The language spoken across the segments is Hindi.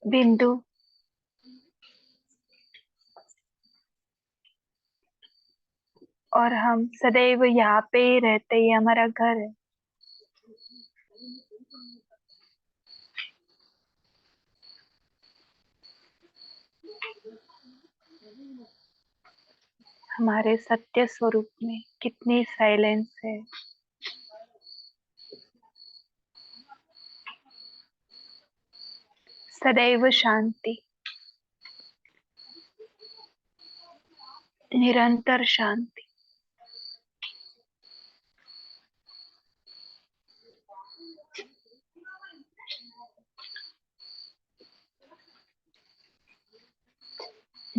बिंदु। और हम सदैव यहाँ पे ही रहते, ये हमारा घर है। हमारे सत्य स्वरूप में कितनी साइलेंस है। सदैव शांति, निरंतर शांति।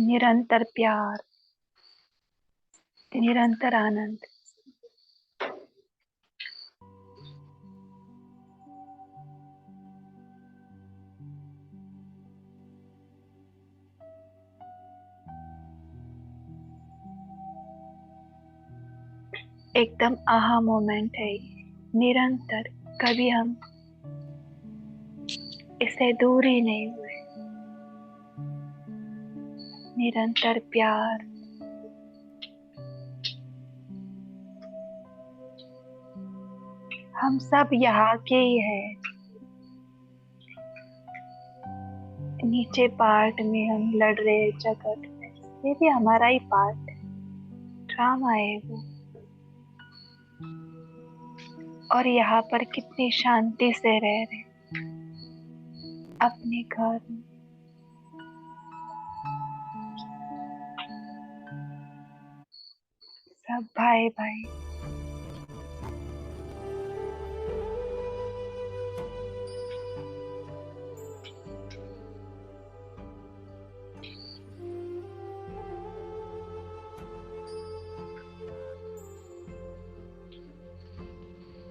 निरंतर प्यार, निरंतर आनंद। एकदम आहा मोमेंट है ये। निरंतर, कभी हम इससे दूर ही नहीं हुए। निरंतर प्यार। हम सब यहाँ के ही हैं। नीचे पार्ट में हम लड़ रहे हैं जगत में, ये भी हमारा ही पार्ट है, ड्रामा है वो। और यहाँ पर कितनी शांति से रह रहे अपने घर में। सब भाई भाई।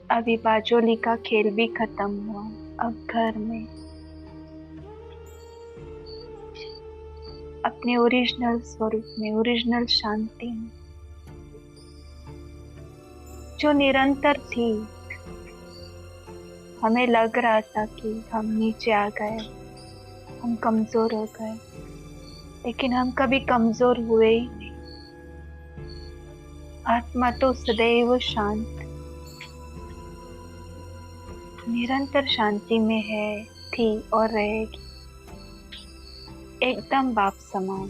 अभी बाजोली का खेल भी खत्म हुआ। अब घर में अपने ओरिजिनल स्वरूप में, ओरिजिनल शांति में, जो निरंतर थी। हमें लग रहा था कि हम नीचे आ गए, हम कमजोर हो गए, लेकिन हम कभी कमजोर हुए ही नहीं। आत्मा तो सदैव शांत, निरंतर शांति में है, थी और रहेगी। एकदम बाप समान,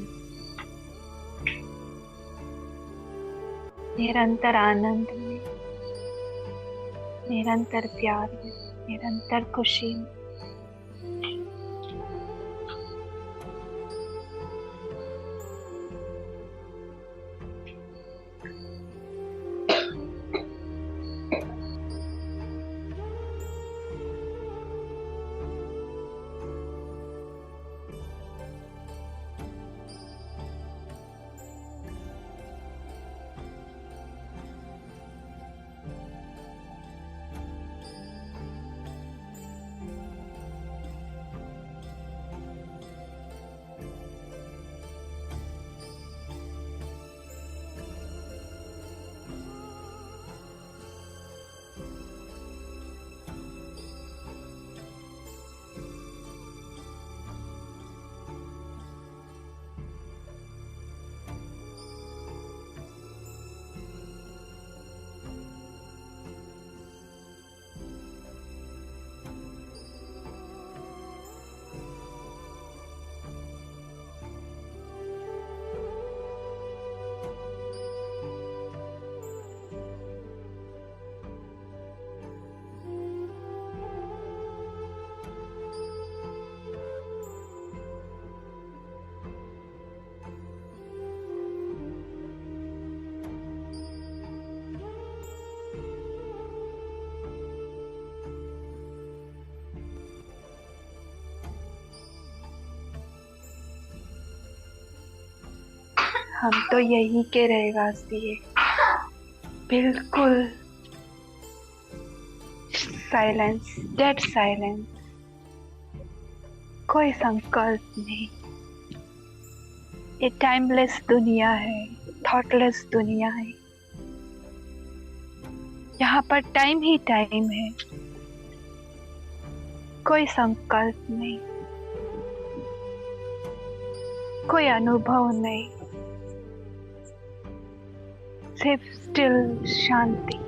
निरंतर आनंद में, निरंतर प्यार में, निरंतर खुशी में। हम तो यही के रहवासी है। बिल्कुल साइलेंस, डेड साइलेंस। कोई संकल्प नहीं। ये टाइमलेस दुनिया है, थॉटलेस दुनिया है। यहाँ पर टाइम ही टाइम है, कोई संकल्प नहीं। कोई अनुभव नहीं, सिर्फ स्टिल शांति।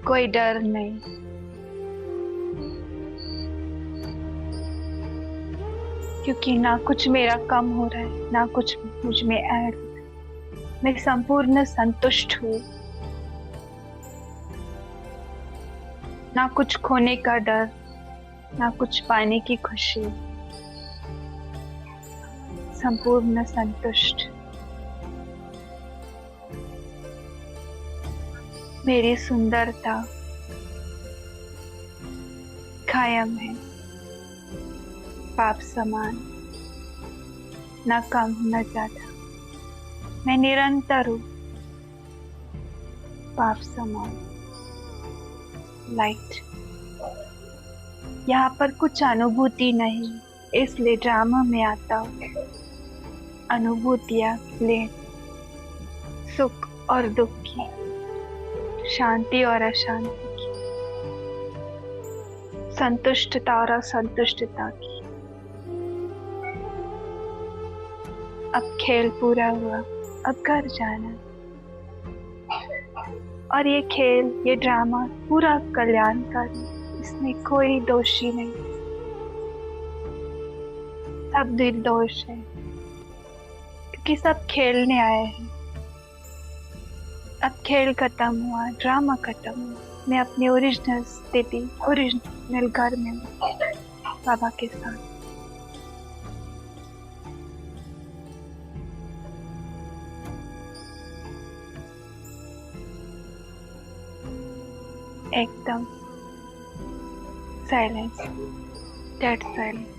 कोई डर नहीं, क्योंकि ना कुछ मेरा कम हो रहा है, ना कुछ मुझ में ऐड हो रहा है। मैं संपूर्ण संतुष्ट हूँ। ना कुछ खोने का डर, ना कुछ पाने की खुशी। संपूर्ण संतुष्ट। मेरी सुंदरता कायम है, पाप समान, न कम न ज्यादा। मैं निरंतर हूँ, पाप समान, लाइट। यहाँ पर कुछ अनुभूति नहीं, इसलिए ड्रामा में आता हूँ। अनुभूतियाँ ले, सुख और दुख की, शांति और अशांति की, संतुष्टता और असंतुष्टता की। अब खेल पूरा हुआ, अब घर जाना। और ये खेल, ये ड्रामा पूरा कल्याणकारी, इसमें कोई दोषी नहीं, सब निर्दोष है, क्योंकि सब खेलने आए हैं। अब खेल खत्म हुआ, ड्रामा खत्म हुआ। मैं अपनी ओरिजिनल स्थिति, ओरिजिनल घर में हूँ, बाबा के साथ। एकदम silence, dead silence.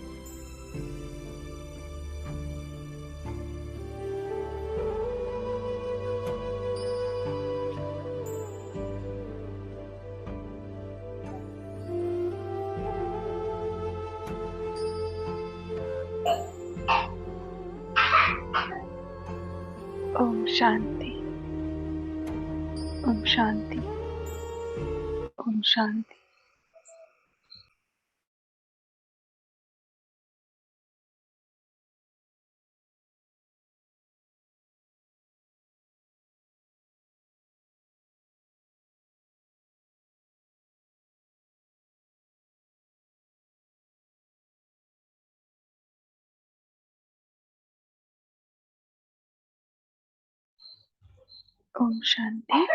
Om Shanti, Om Shanti, Om Shanti. Om Shanti.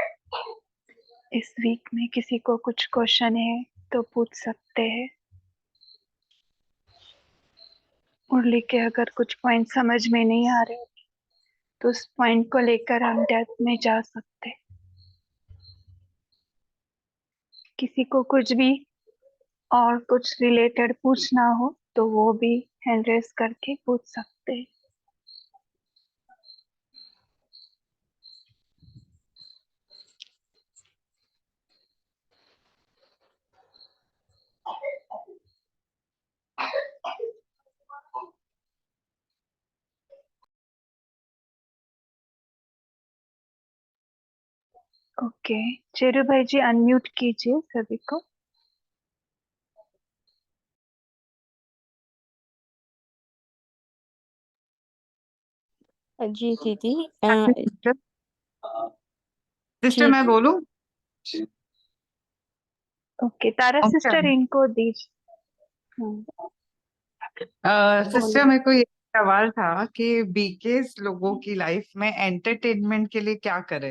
इस वीक में किसी को कुछ क्वेश्चन है तो पूछ सकते हैं। मुरली के अगर कुछ पॉइंट समझ में नहीं आ रहे तो उस पॉइंट को लेकर हम डेप्थ में जा सकते हैं। किसी को कुछ भी और कुछ रिलेटेड पूछना हो तो वो भी हैंड रेस करके पूछ सकते हैं। ओके, चेरू भाई जी अनम्यूट कीजिए सभी को। जी दीदी। सिस्टर मैं बोलूं? ओके, तारा सिस्टर इनको दीजिए। सिस्टर मेरे को ये सवाल था कि बीकेस लोगों की लाइफ में एंटरटेनमेंट के लिए क्या करे।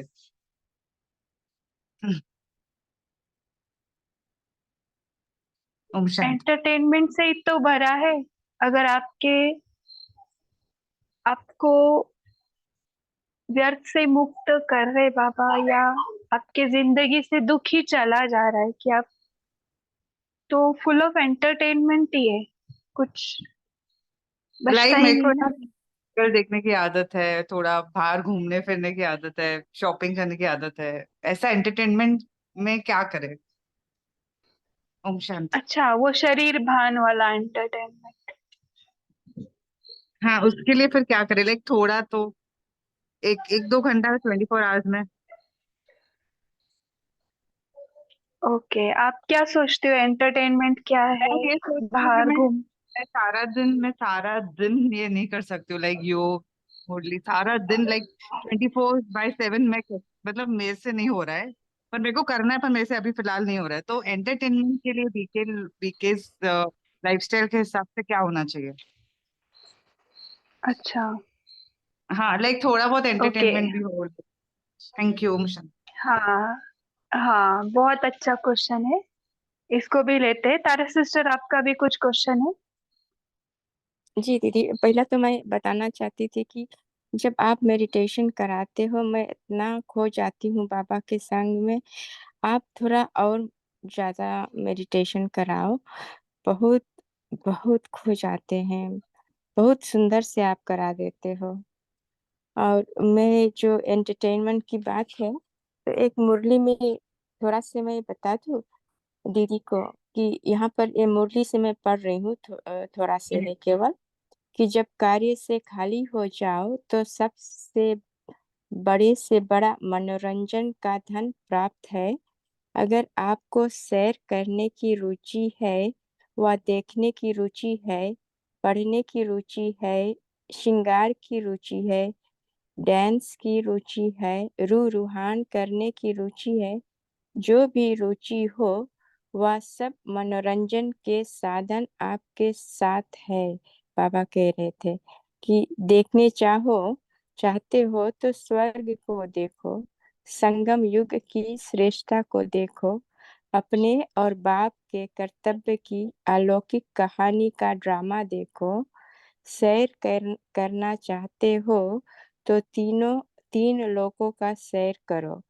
ओम शांति। एंटरटेनमेंट से ही तो भरा है। अगर आपको व्यर्थ से मुक्त कर रहे बाबा, या आपके जिंदगी से दुख ही चला जा रहा है कि आप, तो फुल ऑफ एंटरटेनमेंट ही है, कुछ बचता लाइक ही मेरे को नहीं ना ना। फिल्म देखने की आदत है, थोड़ा बाहर घूमने फिरने की आदत है, शॉपिंग करने की आदत है। ऐसा एंटरटेनमेंट में क्या करे। ओम शांति। अच्छा, वो शरीर भान वाला एंटरटेनमेंट। हाँ, उसके लिए फिर क्या करे, लाइक थोड़ा तो एक एक दो घंटा 24 आवर्स में। ओके, आप क्या सोचते हो एंटरटेनमेंट क्या मैं है? ये सोचती हूँ कि बाहर घूम। मैं सारा दिन ये नहीं कर सकती हूँ, लाइक योग मुरली सारा दिन, लाइक 24/7 मतलब मेरे से नहीं हो रहा है। पर मेरे को करना है, पर मेरे से अभी फिलहाल नहीं हो रहा है। तो एंटरटेनमेंट के लिए बीकेज लाइफस्टाइल के हिसाब से क्या होना चाहिए। अच्छा। हाँ, लाइक थोड़ा बहुत ओके। एंटरटेनमेंट भी हो। Thank you mission. हाँ हाँ, बहुत अच्छा क्वेश्चन है। इसको भी लेते हैं। तारा सिस्टर, आपका भी कुछ क्वेश्चन है? जी दीदी, पहला तो मैं बताना चाहती थी कि जब आप मेडिटेशन कराते हो मैं इतना खो जाती हूँ बाबा के संग में। आप थोड़ा और ज्यादा मेडिटेशन कराओ। बहुत बहुत खो जाते हैं। बहुत सुंदर से आप करा देते हो। और मैं जो एंटरटेनमेंट की बात है, तो एक मुरली में थोड़ा से मैं बता दूँ दीदी को कि यहाँ पर ये मुरली से मैं पढ़ रही हूँ। थोड़ा से है केवल, कि जब कार्य से खाली हो जाओ तो सबसे बड़े से बड़ा मनोरंजन का धन प्राप्त है। अगर आपको सैर करने की रुचि है, व देखने की रुचि है, पढ़ने की रुचि है, श्रृंगार की रुचि है, डांस की रुचि है, रूहान करने की रुचि है, जो भी रुचि हो, वह सब मनोरंजन के साधन आपके साथ है। बाबा कह रहे थे कि देखने चाहते हो तो स्वर्ग को देखो, संगम युग की श्रेष्ठता को देखो, अपने और बाप के कर्तव्य की अलौकिक कहानी का ड्रामा देखो। करना चाहते हो तो तीन लोकों का सैर करो।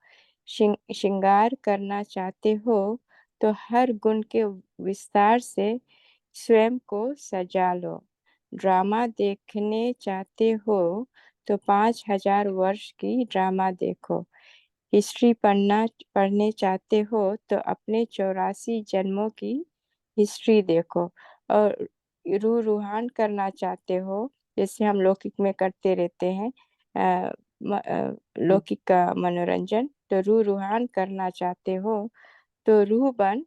श्रृंगार करना चाहते हो तो हर गुण के विस्तार से स्वयं को सजा लो। ड्रामा देखने चाहते हो तो 5,000 वर्ष की ड्रामा देखो। हिस्ट्री पढ़ने चाहते हो तो अपने 84 जन्मों की हिस्ट्री देखो। और रूहान करना चाहते हो, जैसे हम लौकिक में करते रहते हैं, लौकिक का मनोरंजन, तो रूहान करना चाहते हो तो रूह बन,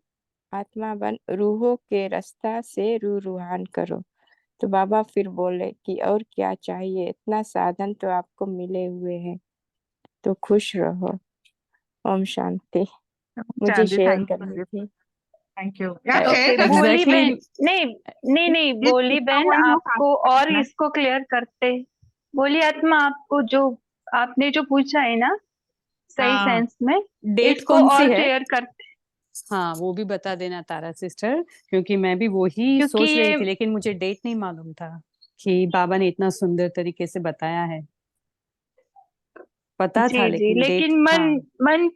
आत्मा बन, रूहों के रास्ता से रूहान करो। तो बाबा फिर बोले कि और क्या चाहिए, इतना साधन तो आपको मिले हुए हैं, तो खुश रहो। ओम शांति। मुझे चांदी, शेयर थैंक करनी यू। थी। Thank you. क्या शेयर ओके, करना है? बोली बहन। एग्जैक्टली। नहीं नहीं नहीं, जिस बोली जितना बहन, पॉइंट वो आपको फास्ट और करना है। इसको क्लियर करते। बोली आत्मा, आपको जो आपने जो पूछा है ना, सही हाँ, सेंस में, डेट इसको कौन सी और है? क्लियर करते। हाँ, वो भी बता देना तारा सिस्टर, क्योंकि मैं भी वो ही क्योंकि सोच रही ये, थी, लेकिन मुझे डेट नहीं मालूम था कि बाबा ने इतना सुंदर तरीके से बताया है। पता जी था जी, लेकिन डेट, लेकिन मन हाँ। मन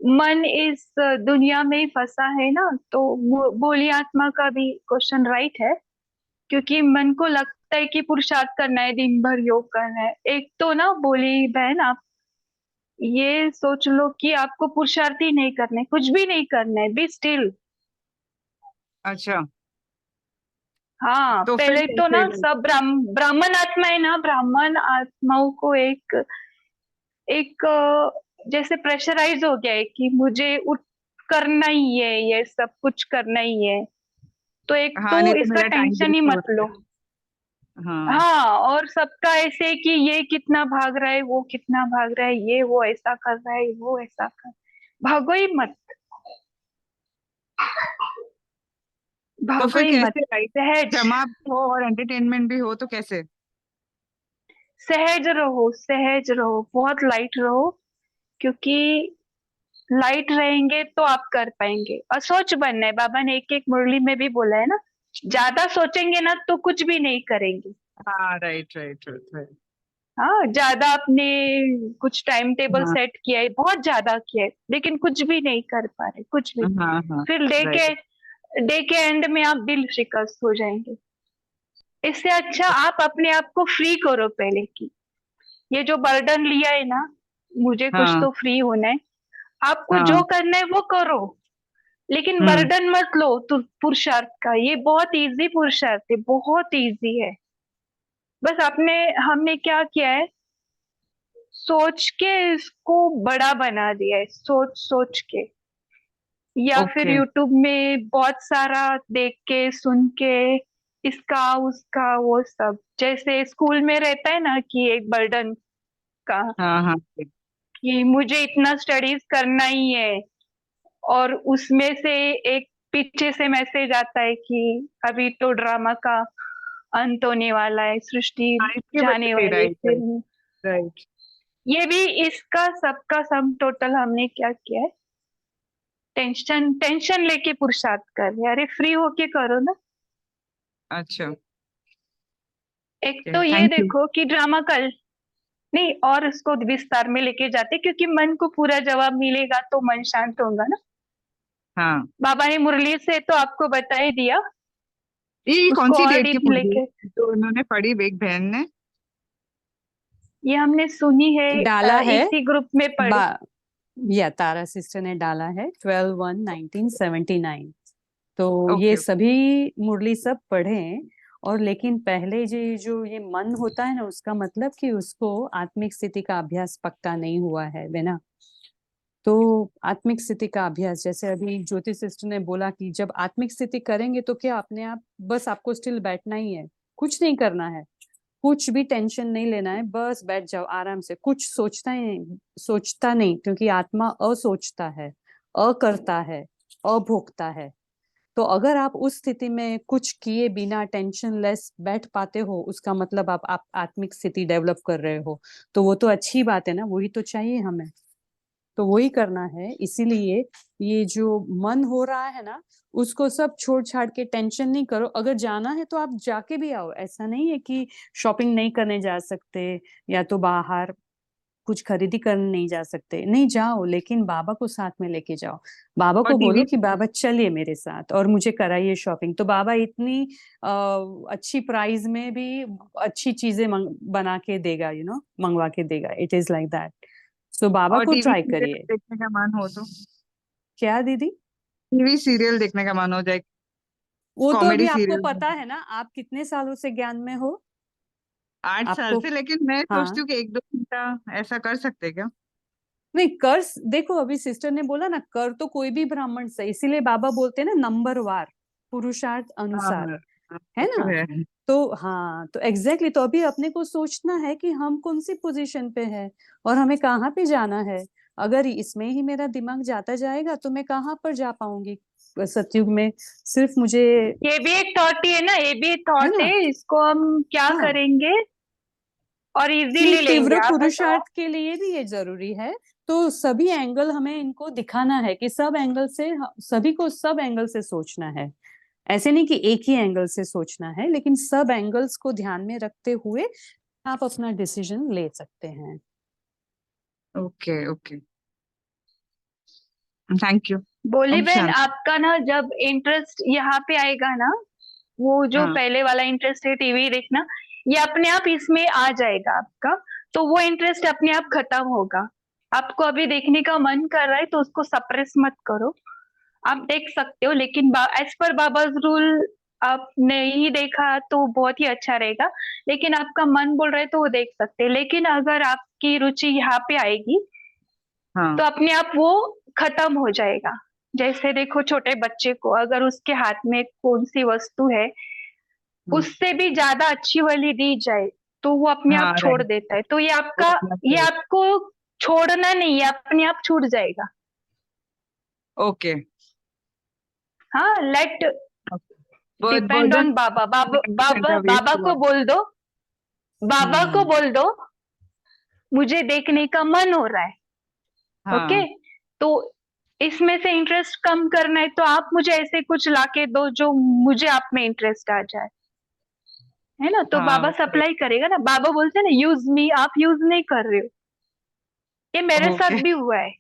मन इस दुनिया में ही फंसा है ना, तो बोली आत्मा का भी क्वेश्चन राइट है। क्योंकि मन को लगता है कि पुरुषार्थ करना है, दिन भर योग करना है। एक तो ना बोली बहन, आप ये सोच लो कि आपको पुरुषार्थ ही नहीं करना है, कुछ भी नहीं करना है, बी स्टिल। अच्छा। हाँ, तो फिर पहले तो कैसे ना सब ब्राह्मण आत्माएं ना, ब्राह्मण आत्माओं को एक एक जैसे प्रेशराइज हो गया है कि मुझे उठ करना ही है, ये सब कुछ करना ही है। तो एक हाँ, तो नहीं तो इसका मेरा टाइम टेंशन ही वेस्ट हो मत रहा लो। है। हाँ। हाँ, और सबका ऐसे है कि ये कितना भाग रहा है, वो कितना भाग रहा है, ये वो ऐसा कर रहा है, वो ऐसा कर, भागो ही मत। तो भागो फिर ही मत। कैसे लाइफ सहज ड्रामा भी हो और एंटरटेनमेंट भी हो तो कैसे? सहज रहो, सहज रहो, बहुत लाइट रहो, क्योंकि लाइट रहेंगे तो आप कर पाएंगे। और सोच बनना है, बाबा ने एक एक मुरली में भी बोला है ना, ज्यादा सोचेंगे ना तो कुछ भी नहीं करेंगे। हाँ, राइट राइट राइट राइट। हाँ, ज्यादा आपने कुछ टाइम टेबल हाँ सेट किया है, बहुत ज्यादा किया है, लेकिन कुछ भी नहीं कर पा रहे, कुछ भी। हाँ हाँ। फिर राइट। डे के एंड में आप दिल शिकस्त हो जाएंगे। इससे अच्छा आप अपने आप को फ्री करो पहले की। ये जो बर्डन लिया है ना, मुझे कुछ हाँ तो फ्री होना है, आपको जो हाँ। करना है वो करो, लेकिन हम्म। बर्डन मत लो। तो पुरुषार्थ का ये बहुत इजी पुरुषार्थ है, बहुत इजी है। बस आपने हमने क्या किया है, सोच के इसको बड़ा बना दिया है, सोच सोच के, या फिर ओके। यूट्यूब में बहुत सारा देख के सुन के, इसका उसका वो सब, जैसे स्कूल में रहता है ना कि एक बर्डन का, हाँ हाँ। कि मुझे इतना स्टडीज करना ही है, और उसमें से एक पीछे से मैसेज आता है कि अभी तो ड्रामा का अंत होने वाला है, सृष्टि साइंस के जाने बच्चे, वाली है राइट राइट फिर। राइट। ये भी इसका सबका सम टोटल हमने क्या किया है, टेंशन टेंशन लेके पुरुषार्थ कर रहे हैं। अरे फ्री होके करो ना। अच्छा। एक तो ये थैंक यू। देखो कि ड्रामा कल नहीं, और इसको विस्तार में लेके जाते, क्योंकि मन को पूरा जवाब मिलेगा तो मन शांत होगा ना। हाँ, बाबा ने मुरली से तो आपको बता ही दिया, ये कौन उसको सी और डेट की डीप मूवी लेके। है तो उन्होंने पढ़ी एक बहन ने? ये हमने सुनी है, डाला है इसी ग्रुप में पढ़ी। या तारा सिस्टर ने डाला है 12/1/1979। तो ये ओके। सभी मुरली सब पढ़े हैं। और लेकिन पहले जो ये मन होता है ना, उसका मतलब कि उसको आत्मिक स्थिति का अभ्यास पक्का नहीं हुआ है बिना। तो आत्मिक स्थिति का अभ्यास, जैसे अभी ज्योति सिस्टर ने बोला कि जब आत्मिक स्थिति करेंगे तो क्या अपने आप बस आपको स्टिल बैठना ही है, कुछ नहीं करना है, कुछ भी टेंशन नहीं लेना है, बस बैठ जाओ आराम से, कुछ सोचता नहीं, क्योंकि आत्मा असोचता है, अकरता है, अभोगता है। तो अगर आप उस स्थिति में कुछ किए बिना टेंशन लेस बैठ पाते हो, उसका मतलब आप आत्मिक स्थिति डेवलप कर रहे हो। तो वो तो अच्छी बात है ना, वही तो चाहिए हमें। तो वही करना है। इसीलिए ये जो मन हो रहा है ना, उसको सब छोड़ छाड़ के टेंशन नहीं करो। अगर जाना है तो आप जाके भी आओ, ऐसा नहीं है कि शॉपिंग नहीं करने जा सकते या तो बाहर कुछ खरीदी करने नहीं जा सकते, नहीं जाओ, लेकिन बाबा को साथ में लेके जाओ। बाबा और को बोलो टीवी। कि बाबा चलिए मेरे साथ और मुझे कराइए शॉपिंग। तो बाबा इतनी अच्छी प्राइस में भी अच्छी चीजें बना के देगा, मंगवा के देगा। It is like that. So Baba और को टीवी ट्राई सीरियल करिए। देखने का मन हो तो? क्या दीदी? टीवी सीरियल देखने का मन हो जाए, वो तो अभी कॉमेडी आपको सीरियल। पता है ना, आप कितने सालों से ज्ञान में हो? 8 साल आपको से, लेकिन मैं हाँ, सोचती हूँ कि 1-2 घंटा ऐसा कर सकते क्या? नहीं कर देखो, अभी सिस्टर ने बोला ना, कर तो कोई भी ब्राह्मण से, इसीलिए बाबा बोलते हैं ना नंबरवार, पुरुषार्थ हाँ अनुसार, हाँ, है ये तो ना। है। तो हाँ, तो एग्जैक्टली तो अभी अपने को सोचना है कि हम कौन सी पोजीशन पे है और हमें कहाँ पे जाना है। अगर इसमें ही मेरा दिमाग जाता जाएगा तो मैं कहाँ पर जा पाऊंगी सतयुग में। सिर्फ मुझे, ये भी एक थॉट ही है ना, ये भी एक है थॉट ना। है, इसको हम क्या हाँ, करेंगे और कि इजीली लेंगे तीव्र आप। पुरुषार्थ के लिए भी ये जरूरी है। तो सभी एंगल हमें इनको दिखाना है कि सब एंगल से, सभी को सब एंगल से सोचना है। ऐसे नहीं कि एक ही एंगल से सोचना है, लेकिन सब एंगल्स को ध्यान में रखते हुए आप अपना डिसीजन ले सकते हैं। Okay okay. Thank you. बोली ओम बहन, शांति। आपका ना जब इंटरेस्ट यहाँ पे आएगा ना, वो जो हाँ पहले वाला इंटरेस्ट है टीवी देखना, ये अपने आप इसमें आ जाएगा आपका। तो वो इंटरेस्ट अपने आप खत्म होगा। आपको अभी देखने का मन कर रहा है तो उसको सप्रेस मत करो, आप देख सकते हो, लेकिन एज पर बाबाज रूल आप नहीं देखा तो बहुत ही अच्छा रहेगा। लेकिन आपका मन बोल रहा है तो वो देख सकते हैं, लेकिन अगर आपकी रुचि यहाँ पे आएगी हाँ। तो अपने आप वो खत्म हो जाएगा। जैसे देखो, छोटे बच्चे को अगर उसके हाथ में कौन सी वस्तु है, हम्म, उससे भी ज्यादा अच्छी वाली दी जाए तो वो अपने आप हाँ छोड़ राइट। देता है। तो ये वो आपका, अपना ये छोड़। आपको छोड़ना नहीं, ये अपने आप छूट जाएगा। ओके। हाँ, लेट डिपेंड ऑन बाबा। बाबा को बोल दो, बाबा को बोल दो मुझे देखने का मन हो रहा है। ओके, हाँ तो इसमें से इंटरेस्ट कम करना है तो आप मुझे ऐसे कुछ लाके दो जो मुझे आप में इंटरेस्ट आ जाए, है ना। तो हाँ बाबा सप्लाई करेगा ना। बाबा बोलते हैं ना यूज मी, आप यूज नहीं कर रहे हो। ये मेरे ओके। साथ भी हुआ है,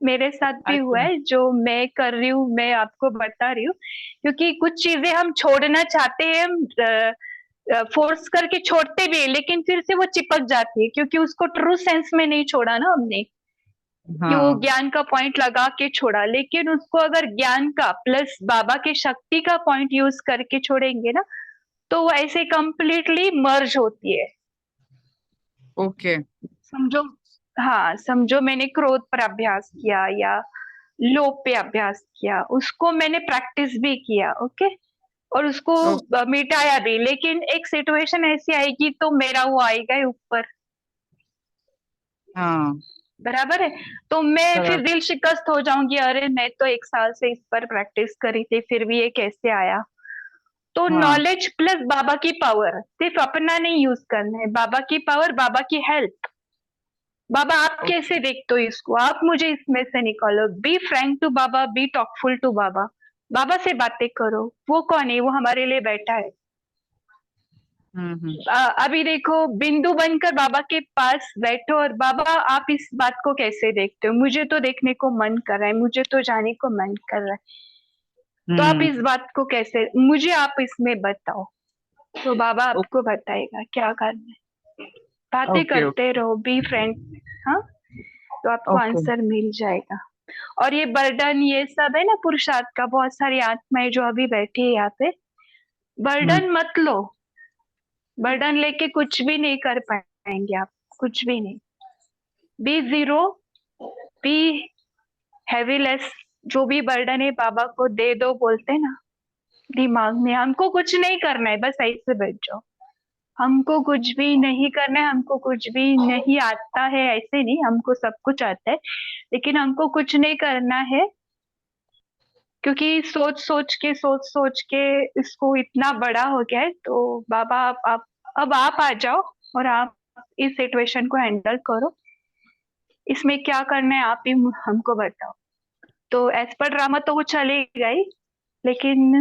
मेरे साथ भी हुआ अच्छा है। जो मैं कर रही हूँ मैं आपको बता रही हूँ, क्योंकि कुछ चीजें हम छोड़ना चाहते हैं, हम फोर्स करके छोड़ते भी है, लेकिन फिर से वो चिपक जाती है क्योंकि उसको ट्रू सेंस में नहीं छोड़ा ना हमने, कि वो हाँ ज्ञान का पॉइंट लगा के छोड़ा। लेकिन उसको अगर ज्ञान का प्लस बाबा के शक्ति का पॉइंट यूज करके छोड़ेंगे ना, तो वो ऐसे कंप्लीटली मर्ज होती है। ओके समझो, हाँ समझो मैंने क्रोध पर अभ्यास किया या लोभ पे अभ्यास किया, उसको मैंने प्रैक्टिस भी किया। ओके, और उसको मिटाया भी, लेकिन एक सिचुएशन ऐसी आएगी तो मेरा वो आएगा ही ऊपर। हाँ बराबर है। तो मैं फिर बराबर। दिल शिकस्त हो जाऊंगी, अरे मैं तो 1 साल से इस पर प्रैक्टिस करी थी फिर भी ये कैसे आया। तो हाँ नॉलेज प्लस बाबा की पावर, सिर्फ अपना नहीं यूज करना है, बाबा की पावर, बाबा की हेल्प। बाबा आप ओके कैसे देखते हो इसको, आप मुझे इसमें से निकालो। Be frank to Baba, be talkful to Baba. Baba से बातें करो। वो कौन है, वो हमारे लिए बैठा है। हम्म। अभी देखो, बिंदु बनकर बाबा के पास बैठो और बाबा आप इस बात को कैसे देखते हो, मुझे तो देखने को मन कर रहा है, मुझे तो जाने को मन कर रहा है। तो आप इस हम्म। बात को कैसे, मुझे आप इसमें बताओ। तो बाबा आपको बताएगा क्या करना है। बातें ओके ओके करते रहो, बी फ्रेंड। हाँ, तो आपको ओके। आंसर मिल जाएगा। और ये बर्डन ये सब है ना पुरुषार्थ का, बहुत सारी आत्माएं जो अभी बैठी है यहाँ पे, हम्म। बर्डन मत लो। बर्डन लेके कुछ भी नहीं कर पाएंगे आप, कुछ भी नहीं। Be zero, be heavyless. जो भी बर्डन है बाबा को दे दो, बोलते हैं ना दिमाग में, हमको कुछ नहीं करना है, बस ऐसे बैठ जाओ। हमको कुछ भी नहीं करना है, हमको कुछ भी नहीं आता है, ऐसे नहीं, हमको सब कुछ आता है, लेकिन हमको कुछ नहीं करना है। क्योंकि सोच सोच के इसको इतना बड़ा हो गया है। तो बाबा आप अब आप आ जाओ और आप इस सिचुएशन को हैंडल करो। इसमें क्या करना है आप ही हमको बताओ। तो एज पर ड्रामा तो वो चलेगा ही, लेकिन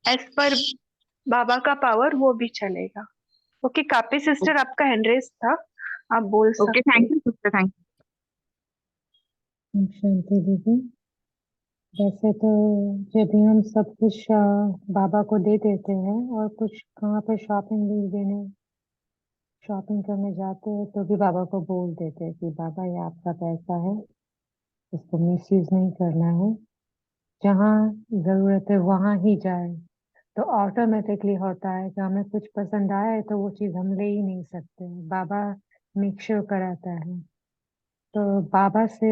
एज पर बाबा का पावर वो भी चलेगा। ओके कापी सिस्टर, आपका हैंड रेस था, आप बोल ओके सकते थैंक हैं। यू सिस्टर, थैंक शांति दीदी, वैसे तो जब भी हम सब कुछ बाबा को दे देते हैं और कुछ कहाँ पे शॉपिंग भी देने शॉपिंग करने जाते हैं तो भी बाबा को बोल देते हैं कि बाबा ये आपका पैसा है, इसको मिसयूज नहीं करना है, जहाँ जरूरत है वहां ही जाए। तो ऑटोमेटिकली होता है कि हमें कुछ पसंद आया है तो वो चीज हम ले ही नहीं सकते, बाबा मेक श्योर कराता है। तो बाबा से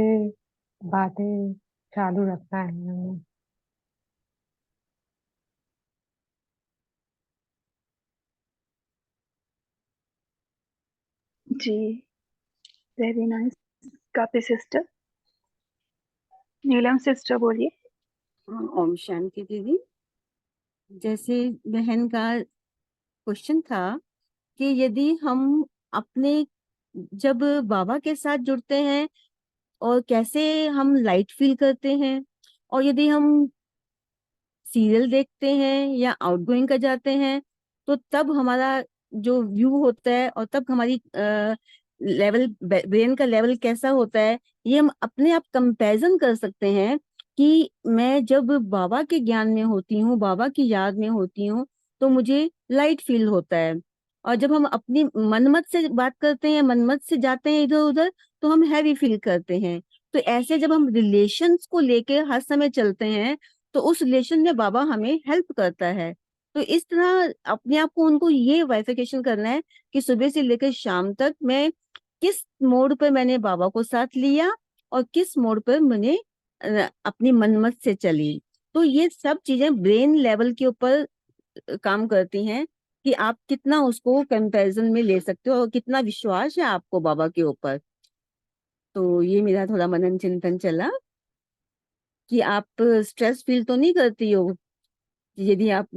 बातें चालू रखना है हमें। जी, वेरी नाइस कापी सिस्टर। नीलम सिस्टर बोलिए। ओम शांति दीदी। जैसे बहन का क्वेश्चन था कि यदि हम अपने जब बाबा के साथ जुड़ते हैं और कैसे हम लाइट फील करते हैं, और यदि हम सीरियल देखते हैं या आउटगोइंग कर जाते हैं तो तब हमारा जो व्यू होता है और तब हमारी लेवल, ब्रेन का लेवल कैसा होता है, ये हम अपने आप कंपैरिजन कर सकते हैं। कि मैं जब बाबा के ज्ञान में होती हूँ, बाबा की याद में होती हूँ, तो मुझे लाइट फील होता है। और जब हम अपनी मनमत से बात करते हैं, मनमत से जाते हैं इधर उधर, तो हम हैवी फील करते हैं। तो ऐसे जब हम रिलेशंस को लेके हर समय चलते हैं तो उस रिलेशन में बाबा हमें हेल्प करता है। तो इस तरह अपने आप को उनको ये वाइफिकेशन करना है कि सुबह से लेकर शाम तक मैं किस मोड पर मैंने बाबा को साथ लिया और किस मोड पर मैंने अपनी मनमत से चली। तो ये सब चीजें ब्रेन लेवल के ऊपर काम करती हैं कि आप कितना उसको कंपैरिजन में ले सकते हो और कितना विश्वास है आपको बाबा के ऊपर। तो ये मेरा थोड़ा मनन चिंतन चला कि आप स्ट्रेस फील तो नहीं करती हो यदि आप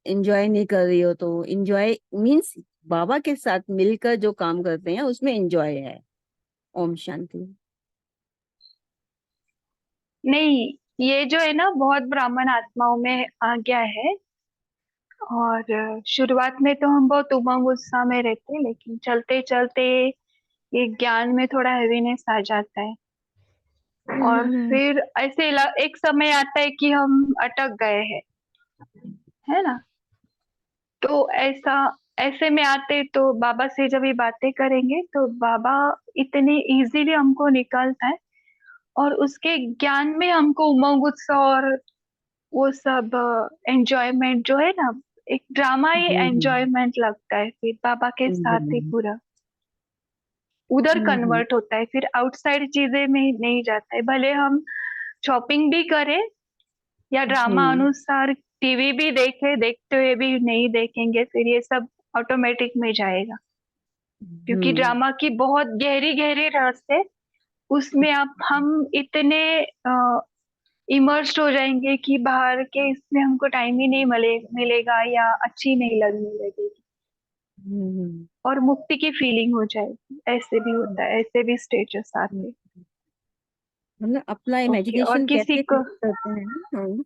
एंजॉय नहीं कर रही हो तो एंजॉय मीन्स बाबा के साथ मिलकर जो काम करते हैं उसमें एंजॉय है। ओम शांति। नहीं, ये जो है ना बहुत ब्राह्मण आत्माओं में आ गया है। और शुरुआत में तो हम बहुत उमंग उत्साह में रहते हैं, लेकिन चलते चलते ये ज्ञान में थोड़ा हैवीनेस आ जाता है। और फिर ऐसे एक समय आता है कि हम अटक गए हैं, है ना। तो ऐसा ऐसे में आते तो बाबा से जब ये बातें करेंगे तो बाबा इतने इजीली हमको निकालता है, और उसके ज्ञान में हमको उमंग उत्साह और वो सब एंजॉयमेंट जो है ना, एक ड्रामा ही एंजॉयमेंट लगता है फिर बाबा के साथ ही पूरा उधर कन्वर्ट होता है। फिर आउटसाइड चीजें में नहीं जाता है, भले हम शॉपिंग भी करें या ड्रामा अनुसार टीवी भी देखे, देखते हुए भी नहीं देखेंगे, फिर ये सब ऑटोमेटिक में जाएगा। क्योंकि ड्रामा की बहुत गहरी गहरी रहस्य है उसमें। आप हम इतने इमर्स्ड हो जाएंगे कि बाहर के इसमें हमको टाइम ही नहीं मिलेगा या अच्छी नहीं लगने लगेगी, और मुक्ति की फीलिंग हो जाएगी। ऐसे भी होता है, ऐसे भी स्टेजेस आते हैं। मतलब अपना ओके, और इमेजिनेशन किसी कैसे को क्रिएट करते हैं ना,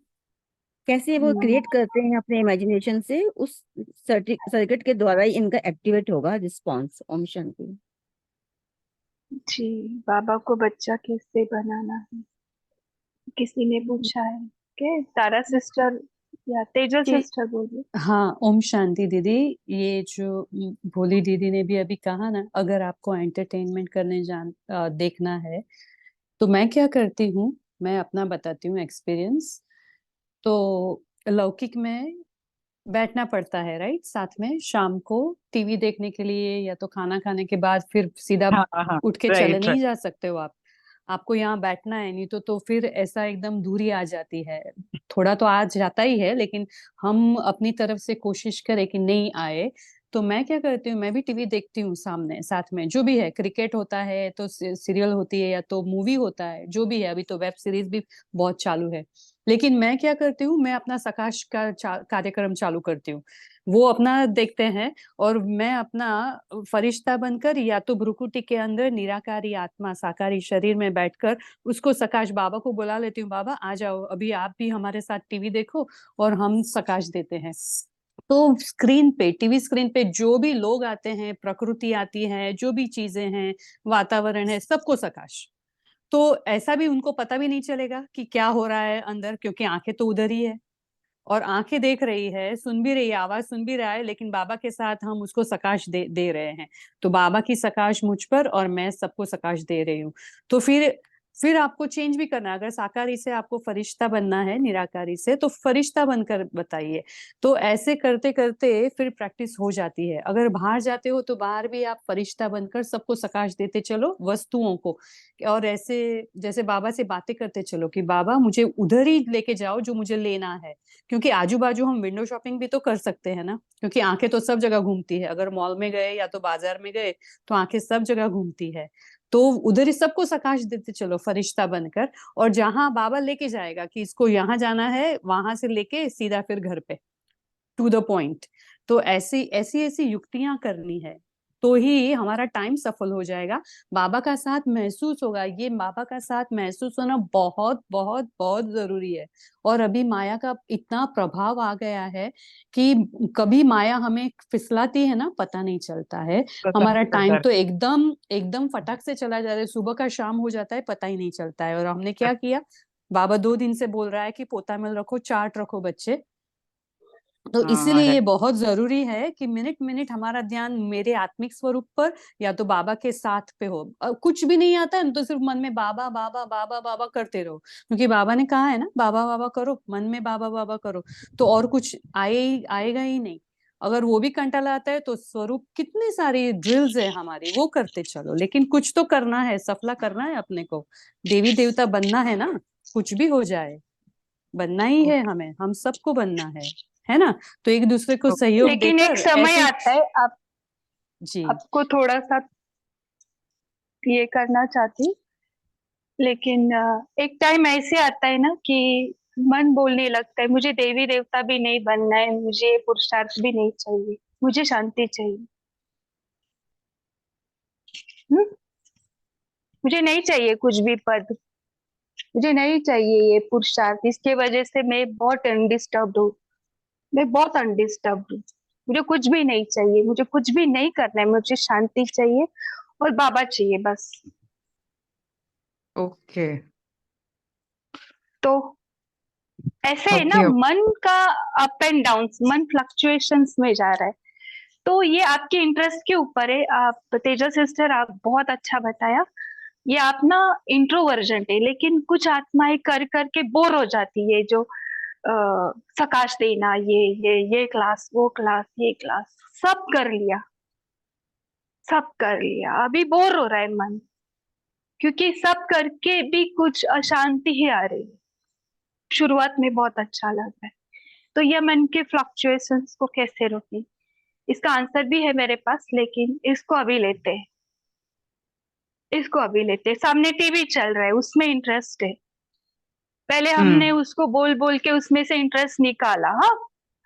कैसे वो क्रिएट करते हैं अपने इमेजिनेशन से, उस सर्किट के द्वारा ही इनका एक्टिवेट होगा रिस्पॉन्स। ओम शांति। जी, बाबा को बच्चा कैसे बनाना है, किसी ने पूछा है के तारा सिस्टर या तेजल कि सिस्टर बोलिए। हाँ, ओम शांति दीदी। ये जो भोली दीदी ने भी अभी कहा ना, अगर आपको एंटरटेनमेंट करने देखना है तो मैं क्या करती हूँ, मैं अपना बताती हूँ एक्सपीरियंस। तो लौकिक में बैठना पड़ता है राइट, साथ में शाम को टीवी देखने के लिए, या तो खाना खाने के बाद फिर सीधा हाँ, उठ के चले राइट नहीं राइट। जा सकते हो आप। आपको यहाँ बैठना है, नहीं तो फिर ऐसा एकदम दूरी आ जाती है। थोड़ा तो आ जाता ही है, लेकिन हम अपनी तरफ से कोशिश करें कि नहीं आए। तो मैं क्या करती हूँ, मैं भी टीवी देखती हूँ सामने, साथ में जो भी है, क्रिकेट होता है तो सीरियल होती है या तो मूवी होता है, जो भी है। अभी तो वेब सीरीज भी बहुत चालू है। लेकिन मैं क्या करती हूँ, मैं अपना सकाश का कार्यक्रम चालू करती हूँ। वो अपना देखते हैं, और मैं अपना फरिश्ता बनकर या तो भ्रुकुटी के अंदर निराकारी आत्मा साकारी शरीर में बैठकर उसको सकाश बाबा को बुला लेती हूँ। बाबा आ जाओ, अभी आप भी हमारे साथ टीवी देखो और हम सकाश देते हैं। तो स्क्रीन पे, टीवी स्क्रीन पे जो भी लोग आते हैं, प्रकृति आती है, जो भी चीजें हैं, वातावरण है, सबको सकाश। तो ऐसा भी उनको पता भी नहीं चलेगा कि क्या हो रहा है अंदर, क्योंकि आंखें तो उधर ही है, और आंखें देख रही है, सुन भी रही है, आवाज सुन भी रहा है, लेकिन बाबा के साथ हम उसको सकाश दे रहे हैं। तो बाबा की सकाश मुझ पर और मैं सबको सकाश दे रही हूँ। तो फिर आपको चेंज भी करना है। अगर साकारी से आपको फरिश्ता बनना है, निराकारी से, तो फरिश्ता बनकर बताइए। तो ऐसे करते करते फिर प्रैक्टिस हो जाती है। अगर बाहर जाते हो तो बाहर भी आप फरिश्ता बनकर सबको सकाश देते चलो, वस्तुओं को। और ऐसे जैसे बाबा से बातें करते चलो कि बाबा मुझे उधर ही लेके जाओ जो मुझे लेना है। क्योंकि आजू बाजू हम विंडो शॉपिंग भी तो कर सकते हैं ना, क्योंकि आंखें तो सब जगह घूमती है। अगर मॉल में गए या तो बाजार में गए तो आंखें सब जगह घूमती है। तो उधर ही सबको सकाश देते चलो फरिश्ता बनकर। और जहां बाबा लेके जाएगा कि इसको यहाँ जाना है, वहां से लेके सीधा फिर घर पे, टू द पॉइंट। तो ऐसी ऐसी ऐसी युक्तियां करनी है, तो ही हमारा टाइम सफल हो जाएगा। बाबा का साथ महसूस होगा। ये बाबा का साथ महसूस होना बहुत बहुत बहुत जरूरी है। और अभी माया का इतना प्रभाव आ गया है कि कभी माया हमें फिसलाती है ना, पता नहीं चलता है। हमारा टाइम तो एकदम एकदम फटाक से चला जाता है, सुबह का शाम हो जाता है, पता ही नहीं चलता है। और हमने क्या किया, बाबा 2 दिन से बोल रहा है कि पोता मिल रखो, चार्ट रखो बच्चे। तो हाँ इसीलिए ये राइट। बहुत जरूरी है कि मिनट मिनट हमारा ध्यान मेरे आत्मिक स्वरूप पर या तो बाबा के साथ पे हो। कुछ भी नहीं आता है ना, तो सिर्फ मन में बाबा बाबा बाबा बाबा करते रहो, क्योंकि बाबा ने कहा है ना, बाबा बाबा करो, मन में बाबा बाबा करो। तो और कुछ आएगा ही नहीं। अगर वो भी कंटाला आता है तो स्वरूप, कितनी सारी ड्रिल्स है हमारी, वो करते चलो। लेकिन कुछ तो करना है, सफला करना है अपने को, देवी देवता बनना है ना। कुछ भी हो जाए, बनना ही है हमें, हम सबको बनना है ना। तो एक दूसरे को सहयोग लेकिन एक देकर समय ऐसे। आता है, आप जी आपको थोड़ा सा ये करना चाहती, लेकिन एक टाइम ऐसे आता है ना कि मन बोलने लगता है मुझे देवी देवता भी नहीं बनना है, मुझे पुरुषार्थ भी नहीं चाहिए, मुझे शांति चाहिए। हम्म? मुझे नहीं चाहिए कुछ भी पद, मुझे नहीं चाहिए ये पुरुषार्थ। इसके वजह से मैं बहुत अनडिस्टर्ब्ड हूँ, मैं बहुत अनडिस्टर्ब्ड हूँ। मुझे कुछ भी नहीं चाहिए, मुझे कुछ भी नहीं करना है, मुझे शांति चाहिए और बाबा चाहिए बस। ओके तो ऐसे है ना, ओके मन का अप एंड डाउन, मन फ्लक्चुएशंस में जा रहा है। तो ये आपके इंटरेस्ट के ऊपर है। आप तेजस सिस्टर, आप बहुत अच्छा बताया। ये आप ना इंट्रोवर्जेंट है, लेकिन कुछ आत्माएं कर करके बोर हो जाती है, जो सकाश देना, ये क्लास, वो क्लास, ये क्लास, सब कर लिया, सब कर लिया, अभी बोर हो रहा है मन, क्योंकि सब करके भी कुछ अशांति ही आ रही है। शुरुआत में बहुत अच्छा लग रहा है। तो ये मन के फ्लक्चुएशंस को कैसे रोकें, इसका आंसर भी है मेरे पास, लेकिन इसको अभी लेते हैं, इसको अभी लेते हैं। सामने टीवी चल रहा है, उसमें इंटरेस्ट है। पहले हमने उसको बोल बोल के उसमें से इंटरेस्ट निकाला, हाँ,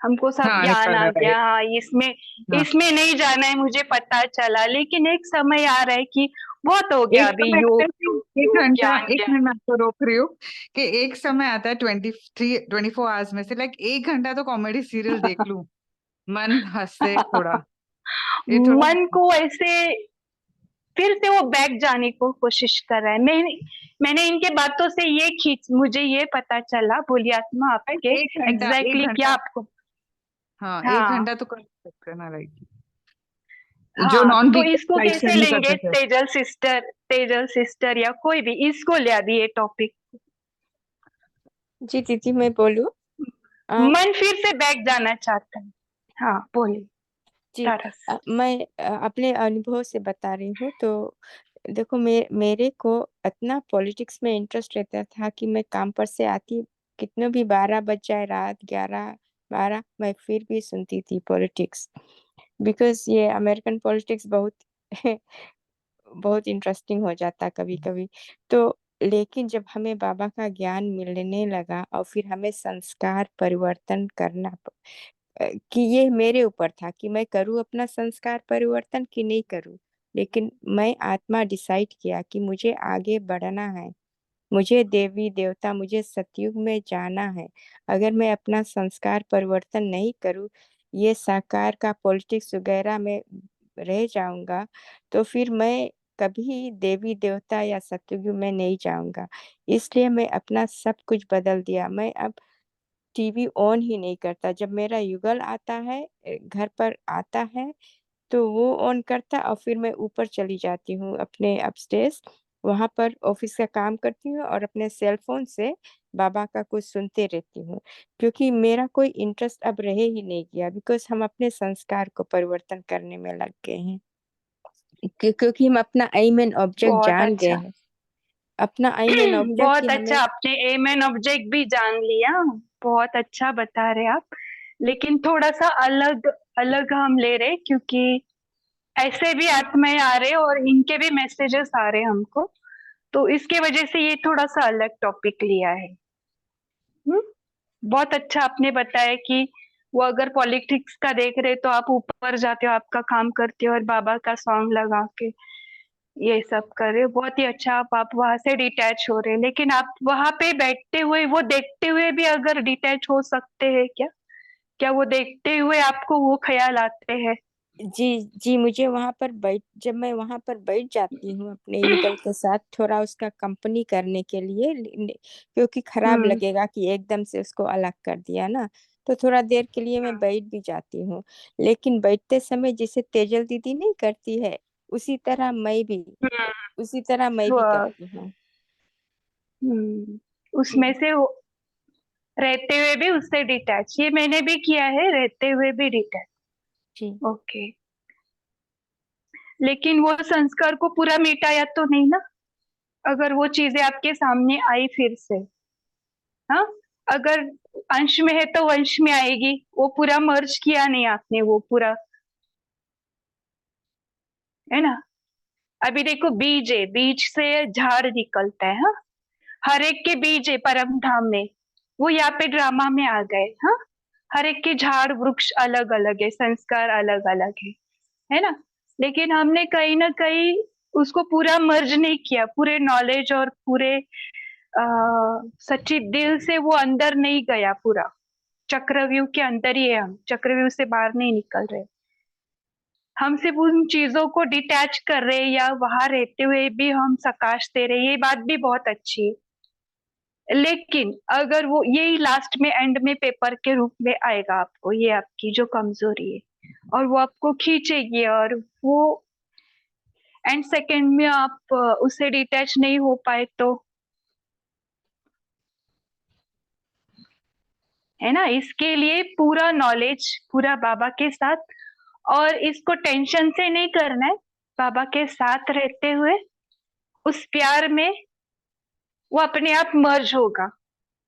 हमको सब हाँ ज्ञान आ निकाला गया, राइट हाँ, इसमें हाँ इसमें नहीं जाना है, मुझे पता चला। लेकिन एक समय आ रहा है कि बहुत हो गया एक अभी, समय आता योग है योग कि एक योग, घंटा, ज्ञान एक ज्ञान। मिनट मैं आपको रोक रही हूँ कि एक समय आता है 24 आवर्स में से लाइक 1 घंटा तो कॉमेडी सीरियल देख लूं, मन हंसे थोड़ा, ये थोड़ा। मन को ऐसे फिर से वो बैक जाने को कोशिश कर रहा है। मैंने इनके बातों से ये खींच, मुझे ये पता चला, बोली आत्मा आपके एक घंटा, एक एग्जैक्टली क्या घंटा, आपको। हाँ एक हाँ घंटा तो कर सकते हैं ना राइट, जो हाँ, नॉन तो वीक इसको लाइफ कैसे से नहीं लेंगे, करते थे। तेजल सिस्टर या कोई भी, इसको ले दिए टॉपिक। जी दीदी, मैं बोलूं? आप मन फिर से बैक जाना चाहता है। हाँ बोलिए जी, तरस। मैं अपने अनुभव से बता रही हूँ। तो देखो, मेरे को इतना पॉलिटिक्स में इंटरेस्ट रहता था कि मैं काम पर से आती, कितने भी 12 बज जाए, रात 11-12, मैं फिर भी सुनती थी पॉलिटिक्स, बिकॉज ये अमेरिकन पॉलिटिक्स बहुत बहुत इंटरेस्टिंग हो जाता कभी कभी। तो लेकिन जब हमें बाबा का ज्ञान मिलने लगा और फिर हमें संस्कार परिवर्तन करना कि ये मेरे ऊपर था कि मैं करूँ अपना संस्कार परिवर्तन कि नहीं करूँ। लेकिन मैं आत्मा डिसाइड किया कि मुझे आगे बढ़ना है, मुझे देवी देवता, मुझे सतयुग में जाना है। अगर मैं अपना संस्कार परिवर्तन नहीं करूँ, ये साकार का पॉलिटिक्स वगैरह में रह जाऊंगा, तो फिर मैं कभी देवी देवता या सतयुग में नहीं जाऊंगा। इसलिए मैं अपना सब कुछ बदल दिया। मैं अब टीवी ऑन ही नहीं करता। जब मेरा युगल आता है, घर पर आता है, तो वो ऑन करता और फिर मैं ऊपर चली जाती हूँ अपने अपस्टेयर्स, वहां पर ऑफिस का काम करती हूँ और अपने सेल फोन से बाबा का कुछ सुनते रहती हूँ, क्योंकि मेरा कोई इंटरेस्ट अब रहे ही नहीं गया, बिकॉज हम अपने संस्कार को परिवर्तन करने में लग गए हैं। क्योंकि हम अपना एम एंड ऑब्जेक्ट बहुत जान गए अच्छा। हैं, अपना एम एंड ऑब्जेक्ट कि बहुत अच्छा, हमें। आपने एम एंड ऑब्जेक्ट भी जान लिया, बहुत अच्छा बता रहे आप। लेकिन थोड़ा सा अलग अलग हम ले रहे, क्योंकि ऐसे भी आत्माएं आ रहे और इनके भी मैसेजेस आ रहे हमको, तो इसके वजह से ये थोड़ा सा अलग टॉपिक लिया है। हम्म? बहुत अच्छा आपने बताया कि वो अगर पॉलिटिक्स का देख रहे तो आप ऊपर जाते हो, आपका काम करते हो और बाबा का सॉन्ग लगा के ये सब कर रहे हो। बहुत ही अच्छा, आप वहां से डिटैच हो रहे हैं। लेकिन आप वहां पे बैठते हुए, वो देखते हुए भी अगर डिटैच हो सकते हैं क्या? क्या वो देखते हुए आपको वो ख्याल आते हैं? जी जी, मुझे वहां पर जब मैं वहां पर बैठ जाती हूँ अपने युगल के साथ, थोड़ा उसका कंपनी करने के लिए, क्योंकि खराब हम्म। लगेगा कि एकदम से उसको अलग कर दिया ना, तो थोड़ा देर के लिए मैं बैठ भी जाती हूँ। लेकिन बैठते समय जैसे तेजल दीदी नहीं करती है, उसी तरह मैं भी हम्म। उसी तरह मैं भी स्व- करती हूँ। उसमें से रहते हुए भी उससे डिटैच, ये मैंने भी किया है, रहते हुए भी डिटैच। जी ओके। लेकिन वो संस्कार को पूरा मिटाया तो नहीं ना, अगर वो चीजें आपके सामने आई फिर से। हाँ, अगर अंश में है तो वंश में आएगी, वो पूरा मर्ज किया नहीं आपने, वो पूरा, है ना। अभी देखो, बीज है, बीज से झाड़ निकलता है, हाँ, हर एक के बीज है परम धाम में, वो यहाँ पे ड्रामा में आ गए। हाँ, हर एक के झाड़ वृक्ष अलग अलग है, संस्कार अलग अलग है ना। लेकिन हमने कहीं ना कहीं उसको पूरा मर्ज नहीं किया, पूरे नॉलेज और पूरे सच्ची दिल से वो अंदर नहीं गया। पूरा चक्रव्यूह के अंदर ही है, हम चक्रव्यूह से बाहर नहीं निकल रहे। हम सिर्फ उन चीजों को डिटैच कर रहे या वहां रहते हुए भी हम सकाश दे रहे, ये बात भी बहुत अच्छी है। लेकिन अगर वो यही लास्ट में एंड में पेपर के रूप में आएगा आपको, ये आपकी जो कमजोरी है और वो आपको खींचेगी, और वो एंड सेकंड में आप उससे डिटैच नहीं हो पाए तो, है ना। इसके लिए पूरा नॉलेज पूरा बाबा के साथ, और इसको टेंशन से नहीं करना है, बाबा के साथ रहते हुए उस प्यार में वो अपने आप मर्ज होगा,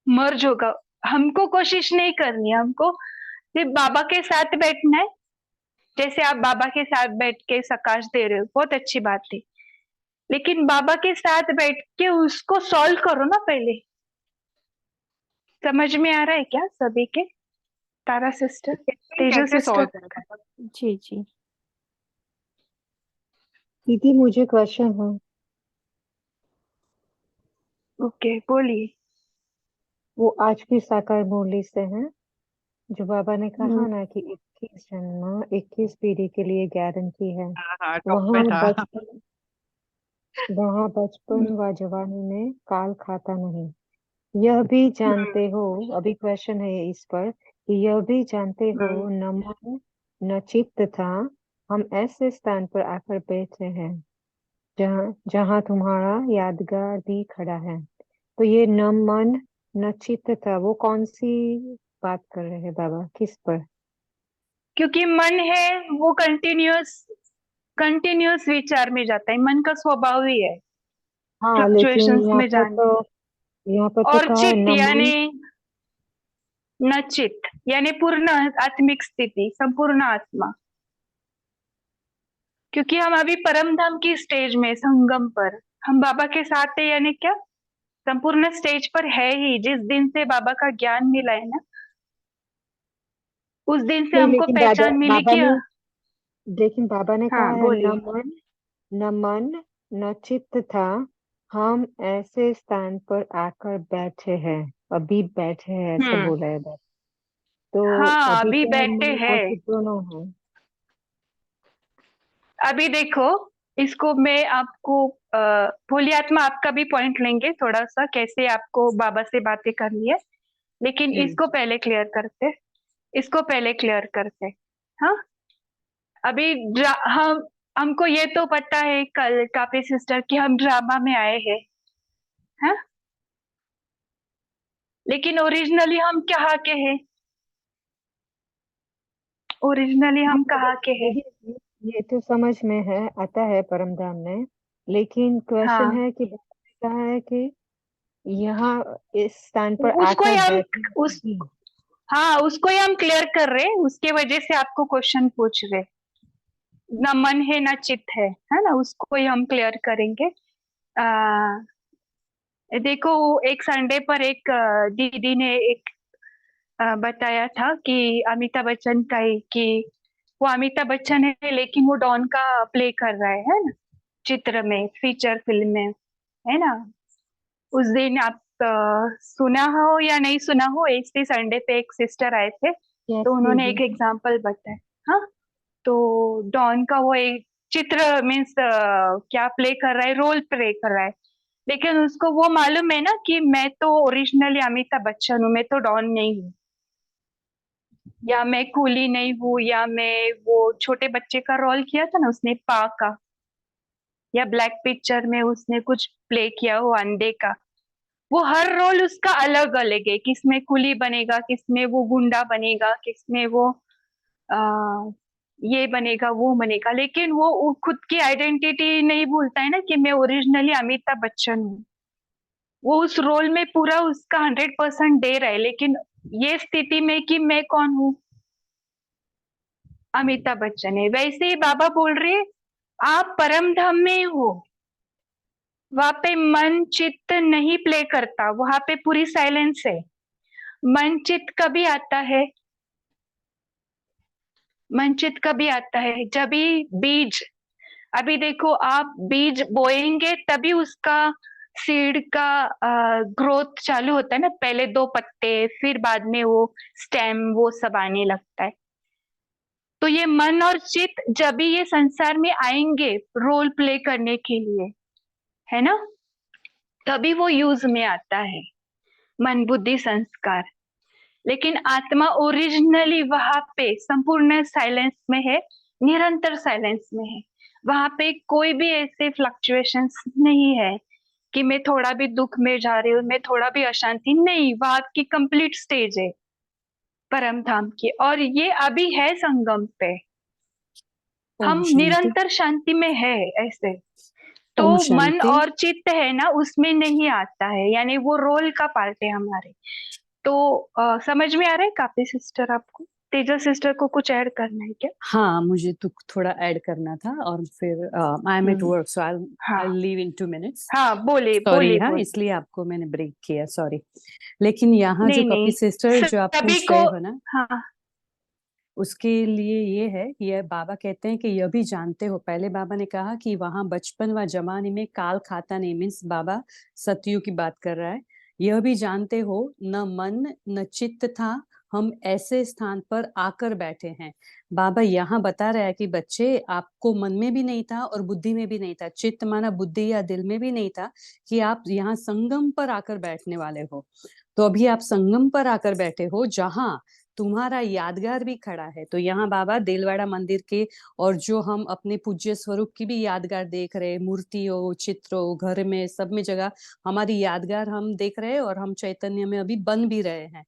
मर्ज होगा। हमको कोशिश नहीं करनी है, हमको सिर्फ बाबा के साथ बैठना है। जैसे आप बाबा के साथ बैठ के सकाश दे रहे हो, बहुत अच्छी बात है, लेकिन बाबा के साथ बैठ के उसको सॉल्व करो ना पहले। समझ में आ रहा है क्या सभी के? तारा सिस्टर, तेजो कैसे सॉल्व सिस्टर। करें? जी जी। दीदी मुझे क्वेश्चन है। ओके, बोलिए। वो आज की साकार मुरली से है, जो बाबा ने कहा ना कि 21 जन्म 21 पीढ़ी के लिए गारंटी है। हाँ टॉप पे वहाँ था। बचपन वहाँ बचपन व जवानी में काल खाता नहीं। यह भी जानते हो, अभी क्वेश्चन है इस पर, कि यह भी जानते हो न मन न चित्त था, हम ऐसे स्थान पर आकर बैठे हैं जहाँ जहाँ तुम्हारा यादगार भी खड़ा है। तो ये न मन न चित्त था, वो कौन सी बात कर रहे हैं बाबा, किस पर? क्योंकि मन है वो कंटिन्यूअस विचार में जाता है, मन का स्वभाव ही है हाँ लेकिन फ्लक्चुएशंस में जाना। यहाँ पर तो और कहा है चित्त न मन। यानी न चित्त यानी पूर्ण आत्मिक स्थिति, संपूर्ण आत्मा। क्योंकि हम अभी परम धाम की स्टेज में, संगम पर हम बाबा के साथ है, यानी क्या संपूर्ण स्टेज पर है ही। जिस दिन से बाबा का ज्ञान मिला है ना, उस दिन से नहीं हमको लेकिन पहचान मिली कि लेकिन बाबा ने हाँ कहा है बोलिए। न मन न चित्त था, हम ऐसे स्थान पर आकर बैठे हैं, अभी बैठे हैं, ऐसा हम्म, बोला है बाबा। तो हाँ अभी अभी तो बैठे मन और हैं। चित्त दोनों है। अभी देखो, इसको मैं आपको भोली आत्मा आपका भी पॉइंट लेंगे थोड़ा सा, कैसे आपको बाबा से बातें करनी है। लेकिन जी इसको पहले क्लियर करते, इसको पहले क्लियर करते। हाँ, अभी हम हमको ये तो पता है कल काफी सिस्टर कि हम ड्रामा में आए हैं, हाँ, लेकिन ओरिजिनली हम कहाँ के हैं? ओरिजिनली हाँ हम कहाँ के हैं? देखिए, ये तो समझ में है, आता है परम धाम में, लेकिन क्वेश्चन हाँ, है कि बाबा ने कहा है कि यहाँ इस स्थान पर उसको ही आकर हम बैठे उस अभी। हाँ उसको ही हम क्लियर कर रहे हैं, उसके वजह से आपको क्वेश्चन पूछ रहे। न मन है न चित्त है ना, उसको ही हम क्लियर करेंगे। आ, देखो, एक संडे पर एक दीदी ने एक बताया था कि अमिताभ बच्चन का ही, कि वो अमिताभ बच्चन है लेकिन वो डॉन का प्ले कर रहा है ना, चित्र में, फीचर फिल्म में, है ना। उस दिन आप सुना हो या नहीं सुना हो, ऐसे संडे पे एक सिस्टर आए थे तो यस उन्होंने दीदी। एक एग्जाम्पल बताया। हाँ, तो डॉन का वो एक चित्र मीन्स क्या प्ले कर रहा है, रोल प्ले कर रहा है, लेकिन उसको वो मालूम है ना कि मैं तो ओरिजिनली अमिताभ बच्चन हूँ, मैं तो डॉन नहीं हूँ, या मैं कूली नहीं हूँ, या मैं वो छोटे बच्चे का रोल किया था ना उसने पा का, या ब्लैक पिक्चर में उसने कुछ प्ले किया हो अंधे का। वो हर रोल उसका अलग अलग है, किसमें कुली बनेगा, किसमें वो गुंडा बनेगा, किसमें वो आ, ये बनेगा वो बनेगा, लेकिन वो खुद की आइडेंटिटी नहीं भूलता है ना कि मैं ओरिजिनली अमिताभ बच्चन हूँ। वो उस रोल में पूरा उसका 100% दे रहा है, लेकिन ये स्थिति में कि मैं कौन हूँ, अमिताभ बच्चन है। वैसे ही बाबा बोल रहे आप परम धाम में हो, वहां पे मन चित्त नहीं प्ले करता, वहां पे पूरी साइलेंस है। मन चित कभी आता है? मन चित कभी आता है? जब भी बीज, अभी देखो आप बीज बोएंगे तभी उसका सीड का ग्रोथ चालू होता है ना, पहले 2 पत्ते, फिर बाद में वो स्टेम, वो सब आने लगता है। तो ये मन और चित जब भी ये संसार में आएंगे रोल प्ले करने के लिए, है ना, तभी वो यूज में आता है, मन बुद्धि संस्कार। लेकिन आत्मा ओरिजिनली वहां पे संपूर्ण साइलेंस में है, निरंतर साइलेंस में है। वहां पे कोई भी ऐसे फ्लक्चुएशंस नहीं है कि मैं थोड़ा भी दुख में जा रही हूँ, मैं थोड़ा भी अशांति नहीं, वहां की कंप्लीट स्टेज है परम धाम की। और ये अभी है संगम पे, ओम हम शांति। निरंतर शांति में है ऐसे। तो ओम मन शांति। और चित्त है ना, उसमें नहीं आता है, यानी वो रोल का पार्ट है हमारे। तो समझ में आ रहा है काफी सिस्टर आपको? तेजल सिस्टर को कुछ ऐड करना है क्या? हाँ, मुझे तो थोड़ा ऐड करना था, और फिर आई एम एट वर्क, सो आई हाँ लीव इन 2 minutes। हाँ, बोले सॉरी, बोले हाँ, बोले। इसलिए आपको मैंने ब्रेक किया, सॉरी। लेकिन यहाँ जो नहीं कपि नहीं, सिस्टर जो आप सभी पूछ को। रहे हो ना, हाँ उसके लिए ये है, ये बाबा कहते हैं कि यह भी जानते हो, पहले बाबा ने कहा कि वहां बचपन व जवानी में काल खाता नहीं, मीन्स बाबा सतयुग की बात कर रहा है। यह भी जानते हो न मन न चित्त था, हम ऐसे स्थान पर आकर बैठे हैं। बाबा यहाँ बता रहा है कि बच्चे, आपको मन में भी नहीं था और बुद्धि में भी नहीं था, चित्त माना बुद्धि या दिल में भी नहीं था कि आप यहाँ संगम पर आकर बैठने वाले हो। तो अभी आप संगम पर आकर बैठे हो, जहाँ तुम्हारा यादगार भी खड़ा है। तो यहाँ बाबा देलवाड़ा मंदिर के, और जो हम अपने पूज्य स्वरूप की भी यादगार देख रहे हैं, मूर्तियों, चित्रों, घर में, सब में जगह हमारी यादगार हम देख रहे हैं, और हम चैतन्य में अभी बन भी रहे हैं।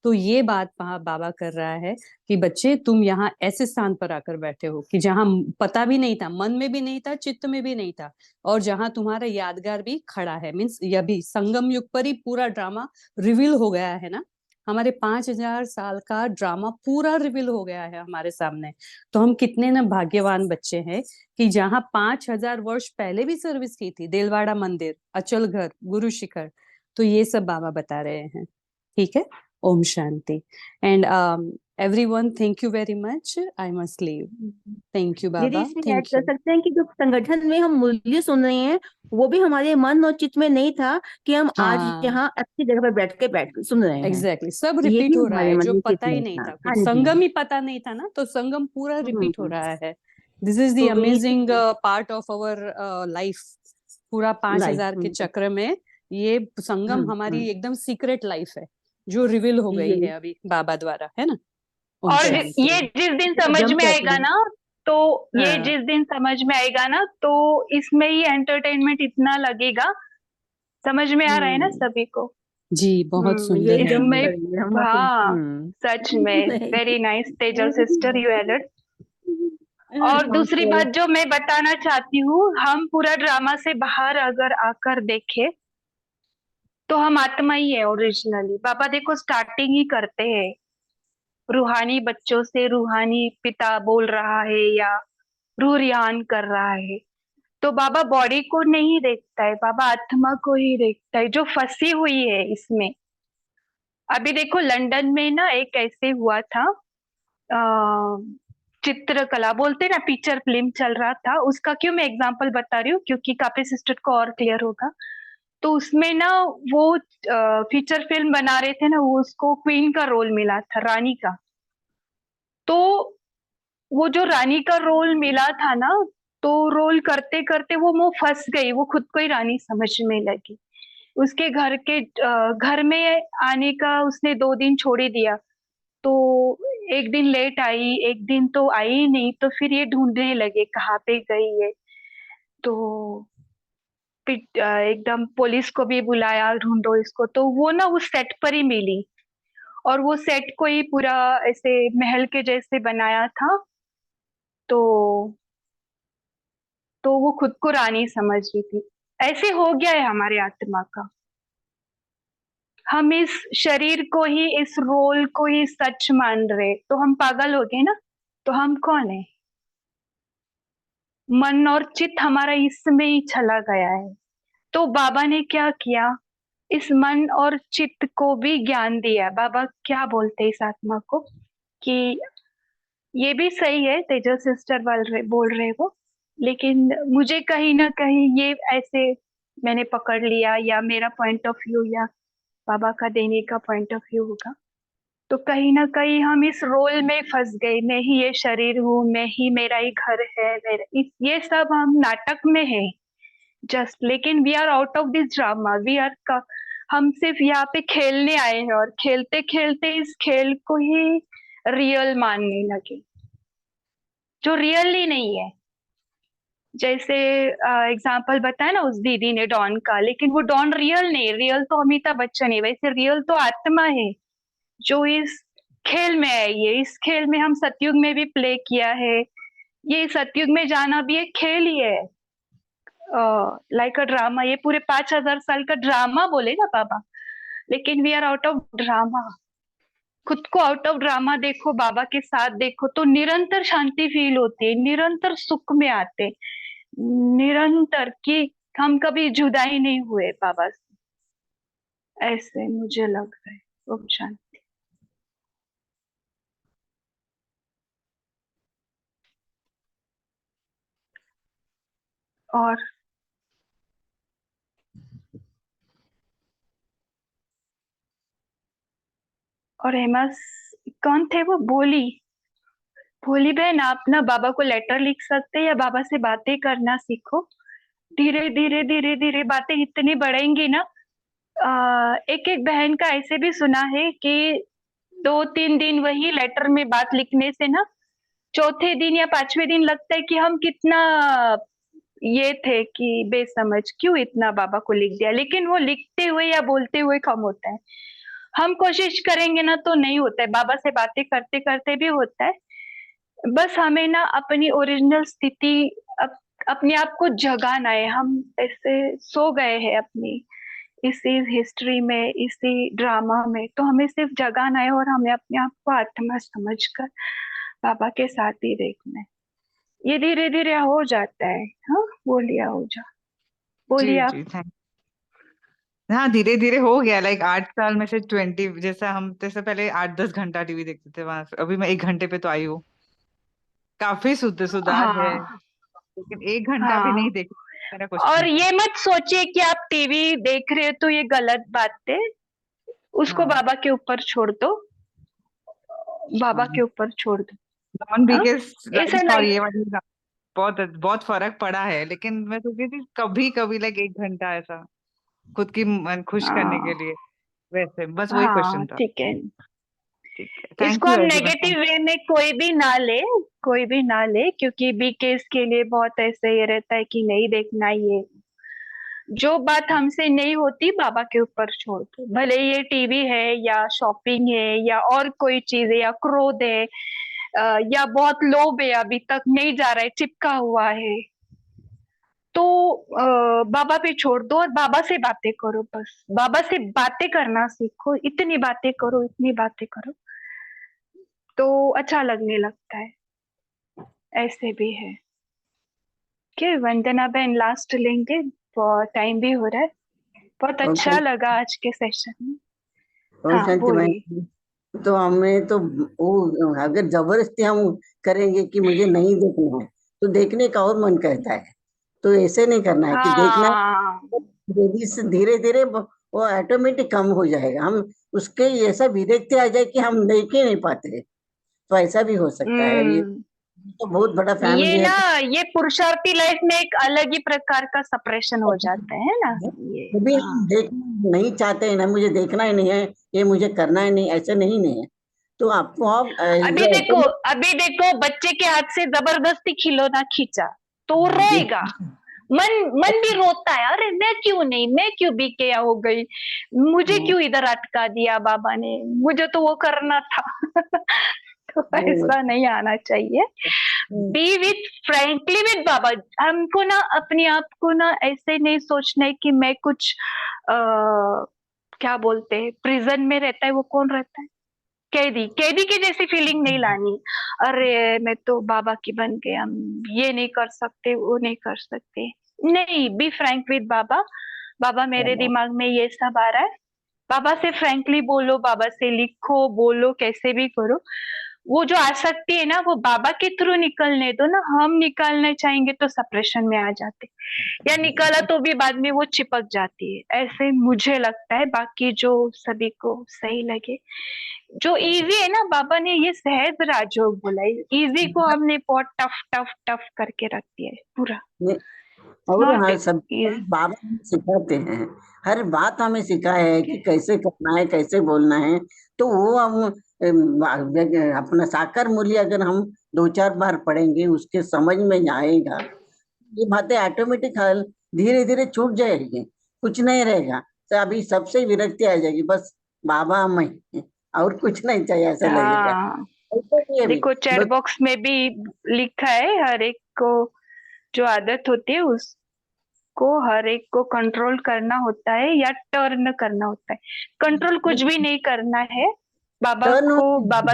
तो ये बात बाबा कर रहा है कि बच्चे, तुम यहाँ ऐसे स्थान पर आकर बैठे हो कि जहाँ पता भी नहीं था, मन में भी नहीं था, चित्त में भी नहीं था, और जहाँ तुम्हारा यादगार भी खड़ा है। मीन्स यह भी संगम युग पर ही पूरा ड्रामा रिवील हो गया है ना, हमारे 5000 साल का ड्रामा पूरा रिवील हो गया है हमारे सामने। तो हम कितने न भाग्यवान बच्चे हैं कि जहाँ 5000 वर्ष पहले भी सर्विस की थी, देलवाड़ा मंदिर, अचल घर, गुरु शिखर। तो ये सब बाबा बता रहे हैं। ठीक है, Om Shanti. And everyone, thank you very much, I must leave. Thank you didi, Baba, इसमें ऐड थैंक कर यू। सकते हैं कि जो संगठन में हम मूल्य सुन रहे हैं, वो भी हमारे मन और चित्त में नहीं था कि हम आज हाँ, यहाँ अच्छी जगह पर बैठ सुन रहे हैं। एग्जैक्टली, सब ये रिपीट भी हो रहा हमारे है, मन जो और चित्त पता ही में नहीं था। था, हाँ कुछ जी। संगम ही पता नहीं था ना, तो संगम पूरा रिपीट हो हम्म। रहा है। दिस इज द तो अमेजिंग इसीलिए पार्ट ऑफ अवर लाइफ। पूरा लाइफ। 5000 के चक्र में ये संगम हमारी हम्म। एकदम सीक्रेट लाइफ है, जो रिवील हो गई ये है अभी बाबा द्वारा, है ना। ओम और शांति। ये जिस दिन इसको समझ जंप में कहते आएगा हैं। ना, तो ये हाँ जिस दिन समझ में आएगा ना, तो इसमें ही एंटरटेनमेंट इतना लगेगा। समझ में आ रहा है ना हम्म। सभी को? जी, बहुत सुंदर यही है जंप इसमें, ये। करेंगे हम लोग। हाँ, सच में very nice Tejal sister, you added. और दूसरी बात जो मैं बताना चाहती हूँ, हम पूरा ड्रामा से बाहर अगर आकर देखें तो हम आत्मा ही है ओरिजिनली। बाबा देखो स्टार्टिंग ही करते हैं रूहानी बच्चों से, रूहानी पिता बोल रहा है या रूह रियान कर रहा है। तो बाबा बॉडी को नहीं देखता है, बाबा आत्मा को ही देखता है जो फंसी हुई है इसमें। अभी देखो लंदन में ना एक ऐसे हुआ था, चित्रकला बोलते ना, फीचर फिल्म चल रहा था उसका। क्यों मैं एग्जांपल बता रही हूँ, क्योंकि काफी सिस्टर को और क्लियर होगा। तो उसमें ना वो फीचर फिल्म बना रहे थे ना, वो उसको क्वीन का रोल मिला था, रानी का। तो वो जो रानी का रोल मिला था ना, तो रोल करते करते वो फंस गई, वो खुद को ही रानी समझने लगी। उसके घर में आने का उसने 2 दिन छोड़ ही दिया। तो एक दिन लेट आई, एक दिन तो आई ही नहीं, तो फिर ये ढूंढने लगे कहाँ पे गई है। तो एकदम पुलिस को भी बुलाया, ढूंढो इसको। तो वो ना उस सेट पर ही मिली, और वो सेट को ही पूरा ऐसे महल के जैसे बनाया था। तो वो खुद को रानी समझ रही थी। ऐसे हो गया है हमारे आत्मा का। हम इस शरीर को ही, इस रोल को ही सच मान रहे, तो हम पागल हो गए ना। तो हम कौन है? मन और चित्त हमारा इसमें ही चला गया है। तो बाबा ने क्या किया, इस मन और चित्त को भी ज्ञान दिया। बाबा क्या बोलते हैं इस आत्मा को कि ये भी सही है, तेजस सिस्टर बोल रहे वो, लेकिन मुझे कहीं ना कहीं ये ऐसे मैंने पकड़ लिया, या मेरा पॉइंट ऑफ व्यू या बाबा का देने का पॉइंट ऑफ व्यू होगा, तो कहीं ना कहीं हम इस रोल में फंस गए। मैं ही ये शरीर हूँ, मैं ही, मेरा ही घर है, ये सब हम नाटक में है जस्ट। लेकिन we are out of this drama, हम सिर्फ यहाँ पे खेलने आए हैं, और खेलते खेलते इस खेल को ही रियल मानने लगे, जो रियल ही नहीं है। जैसे एग्जाम्पल बताया ना उस दीदी ने डॉन का, लेकिन वो डॉन रियल नहीं, रियल तो अमिताभ बच्चन है। वैसे रियल तो आत्मा है जो इस खेल में है। ये इस खेल में हम सतयुग में भी प्ले किया है, ये सतयुग में जाना भी एक खेल ही है, लाइक अ ड्रामा। ये पूरे 5000 साल का ड्रामा बोले ना बाबा, लेकिन we are out of drama. खुद को आउट ऑफ ड्रामा देखो, बाबा के साथ देखो, तो निरंतर शांति फील होती है, निरंतर सुख में आते, निरंतर कि हम कभी जुदा ही नहीं हुए बाबा से, ऐसे मुझे लग रहा है। ओम शांति। और हेमा कौन थे वो? बोली भोली बहन, आप ना बाबा को लेटर लिख सकते हैं, या बाबा से बातें करना सीखो। धीरे धीरे धीरे धीरे बातें इतनी बढ़ेंगी ना। एक एक बहन का ऐसे भी सुना है कि 2-3 दिन वही लेटर में बात लिखने से ना, चौथे दिन या 5वें दिन लगता है कि हम कितना ये थे कि बेसमझ, क्यों इतना बाबा को लिख दिया। लेकिन वो लिखते हुए या बोलते हुए कम होता है। हम कोशिश करेंगे ना तो नहीं होता है, बाबा से बातें करते करते भी होता है। बस हमें ना अपनी ओरिजिनल स्थिति, अपने आप को जगाना है। हम ऐसे सो गए हैं अपनी इसी हिस्ट्री में, इसी ड्रामा में, तो हमें सिर्फ जगाना है, और हमें अपने आप को आत्मा समझकर बाबा के साथ ही देखना है। ये धीरे धीरे हो जाता है। हाँ बोलिए जा, बोलिए जी आप। जी थैंक। हाँ धीरे धीरे हो गया, लाइक 8 साल में से 20, जैसा हम जैसे पहले 8-10 घंटा टीवी देखते थे, वहां से अभी मैं 1 घंटे पे तो आई हूँ। काफी सुधार है, हाँ लेकिन 1 घंटा भी नहीं हाँ। देख मेरा और क्वेश्चन था। ये मत सोचिए कि आप टीवी देख रहे हो तो ये गलत बात है, उसको हाँ बाबा के ऊपर छोड़ दो, बाबा के ऊपर छोड़ दो। नॉन हाँ बिगेस्ट ऐसा लाइफ और नहीं। ये वाली बहुत बहुत फर्क पड़ा है, लेकिन मैं सोची थी कभी कभी लाइक 1 घंटा ऐसा खुद की मन खुश करने के हाँ लिए, वैसे बस वही हाँ क्वेश्चन था। ठीक है। ठीक है, थैंक इसको यू हम एवरीवन। नेगेटिव वे में कोई भी ना ले, क्योंकि बी केस के लिए बहुत ऐसे ये रहता है कि नहीं देखना ये। जो बात हमसे नहीं होती बाबा के ऊपर छोड़ दो, भले ये टीवी है या शॉपिंग है या और कोई चीज है या क्रोध है, या बहुत लोभ है, अभी तक नहीं जा रहा है, चिपका हुआ है, तो बाबा पे छोड़ दो और बाबा से बातें करो। बस बाबा से बातें करना सीखो, इतनी बातें करो, इतनी बातें करो, तो अच्छा लगने लगता है। ऐसे भी है कि वंदना बहन लास्ट लेंगे, टाइम भी हो रहा है। बहुत और अच्छा लगा आज के सेशन में। और हाँ शांति बोलिए। बहन, तो हमें तो वो अगर जबरदस्ती हम करेंगे कि मुझे नहीं देखना है, तो देखने का और मन करता है। तो ऐसे नहीं करना है कि देखना हाँ धीरे धीरे वो ऑटोमेटिक कम हो जाएगा। हम उसके ऐसा विरक्ति आ जाए कि हम देख ही नहीं पाते। तो ऐसा भी हो सकता है। ये हम्म। तो बहुत बड़ा ये फैमिली है ना, तो ये पुरुषार्थी लाइफ में एक अलग ही प्रकार का सप्रेशन हो जाता है ना ये। कभी हम हाँ देखना नहीं चाहते हैं ना, मुझे देखना ही नहीं है, ये मुझे करना ही नहीं, ऐसे नहीं है। तो आपको आप अभी देखो, अभी देखो बच्चे के हाथ से जबरदस्ती खिलौना खींचा तो वो रोएगा, मन मन भी रोता है, अरे मैं क्यों नहीं, मैं क्यों बीकेया हो गई, मुझे क्यों इधर अटका दिया बाबा ने, मुझे तो वो करना था। तो ऐसा नहीं आना चाहिए। बी विथ फ्रेंकली विथ बाबा। हमको ना अपने आप को ना ऐसे नहीं सोचना है कि मैं कुछ क्या बोलते हैं, प्रिजन में रहता है वो कौन रहता है, कैदी, कैदी की जैसी फीलिंग नहीं लानी। अरे मैं तो बाबा की बन गया, हम ये नहीं कर सकते, वो नहीं कर सकते। नहीं, बी फ्रैंक विद बाबा। बाबा मेरे दिमाग में ये सब आ रहा है, बाबा से फ्रैंकली बोलो, बाबा से लिखो, बोलो, कैसे भी करो। वो जो आसक्ति है ना, वो बाबा के थ्रू निकलने दो ना। हम निकालना चाहेंगे तो सप्रेशन में आ जाते, या निकाला तो भी बाद में वो चिपक जाती है, ऐसे मुझे लगता है। बाकी जो सभी को सही लगे, जो इजी है ना, बाबा ने ये सहज राजयोग बोला है, इजी को हमने बहुत टफ टफ टफ करके रख दिया है पूरा। नहीं, और नॉट हाँ सब इजी। बाबा हमें सिखाते हैं, हर बात हमें सिखाया है कि कैसे करना है, कैसे बोलना है। तो वो हम अपना साकार मूल्य अगर हम 2-4 बार पढ़ेंगे, उसके समझ में आएगा, ये बातें ऑटोमेटिक धीरे धीरे छूट जाएगी, कुछ नहीं रहेगा। तो अभी सबसे विरक्ति आ जाएगी, बस बाबा मैं, और कुछ नहीं चाहिए, ऐसा लगेगा। हाँ, ऐसा नहीं है अभी देखो चैट बॉक्स में भी लिखा है, हर एक को जो आदत होती है उसको हर एक को कंट्रोल करना होता है या टर्न करना होता है। कंट्रोल कुछ भी नहीं करना है, बाबा टर्न को, बाबा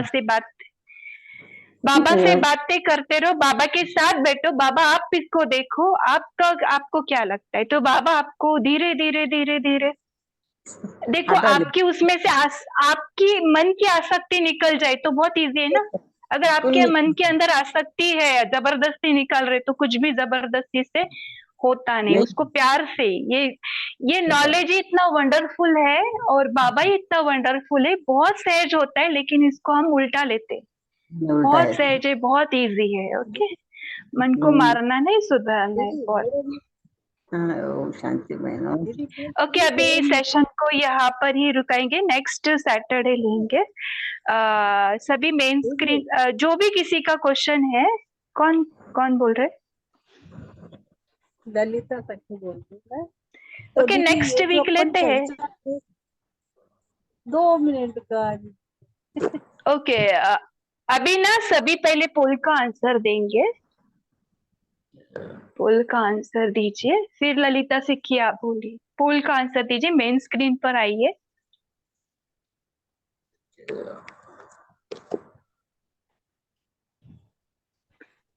से बातें करते रहो, बाबा के साथ बैठो, बाबा आप इसको देखो, आपको क्या लगता है, तो बाबा आपको धीरे धीरे धीरे धीरे देखो, हटा दे। आपकी उसमें से आपकी मन की आसक्ति निकल जाए तो बहुत इजी है ना। अगर आपके मन के अंदर आसक्ति है, जबरदस्ती निकाल रहे, तो कुछ भी जबरदस्ती से होता नहीं, उसको प्यार से। ये नॉलेज ही इतना वंडरफुल है और बाबा ही इतना वंडरफुल है, बहुत सहज होता है, लेकिन इसको हम उल्टा लेते हैं। उल्टा बहुत है। सहज है, बहुत इजी है। ओके, मन को मारना नहीं, सुधारना है बहुत। हाँ, ओम शांति बहन। ओके, अभी सेशन को यहाँ पर ही रुकाएंगे, नेक्स्ट सैटरडे लेंगे। सभी मेन स्क्रीन, जो भी किसी का क्वेश्चन है, कौन कौन बोल रहे? ललिता सखी बोलती है। ओके, नेक्स्ट वीक लेते हैं। 2 मिनट का। ओके, अभी ना सभी पहले पोल का आंसर देंगे, पोल का आंसर दीजिए, फिर ललिता से क्या बोली, पोल का आंसर दीजिए, मेन स्क्रीन पर आइए।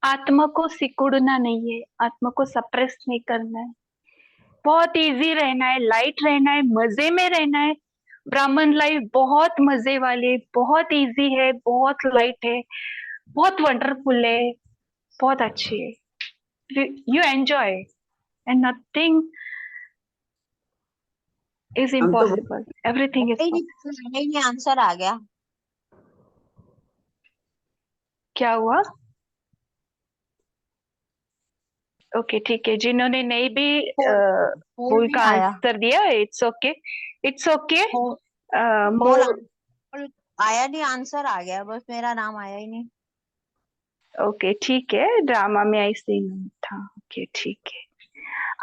आत्मा को सिकुड़ना नहीं है, आत्मा को सप्रेस नहीं करना है, बहुत इजी रहना है, लाइट रहना है, मजे में रहना है। ब्राह्मण लाइफ बहुत मजे वाली, बहुत इजी है, बहुत लाइट है, बहुत वंडरफुल है, बहुत अच्छी है। You enjoy and nothing is हम तो इम्पॉसिबल, एवरीथिंग इज पॉसिबल। नहीं, आंसर आ गया। क्या हुआ? ओके, ठीक है, जिन्होंने नहीं भी पोल का आंसर दिया, इट्स ओके, इट्स ओके। आया नहीं, आंसर आ गया, बस मेरा नाम आया ही नहीं। ओके, ठीक है, ड्रामा में ऐसे ही था। ओके, ठीक है,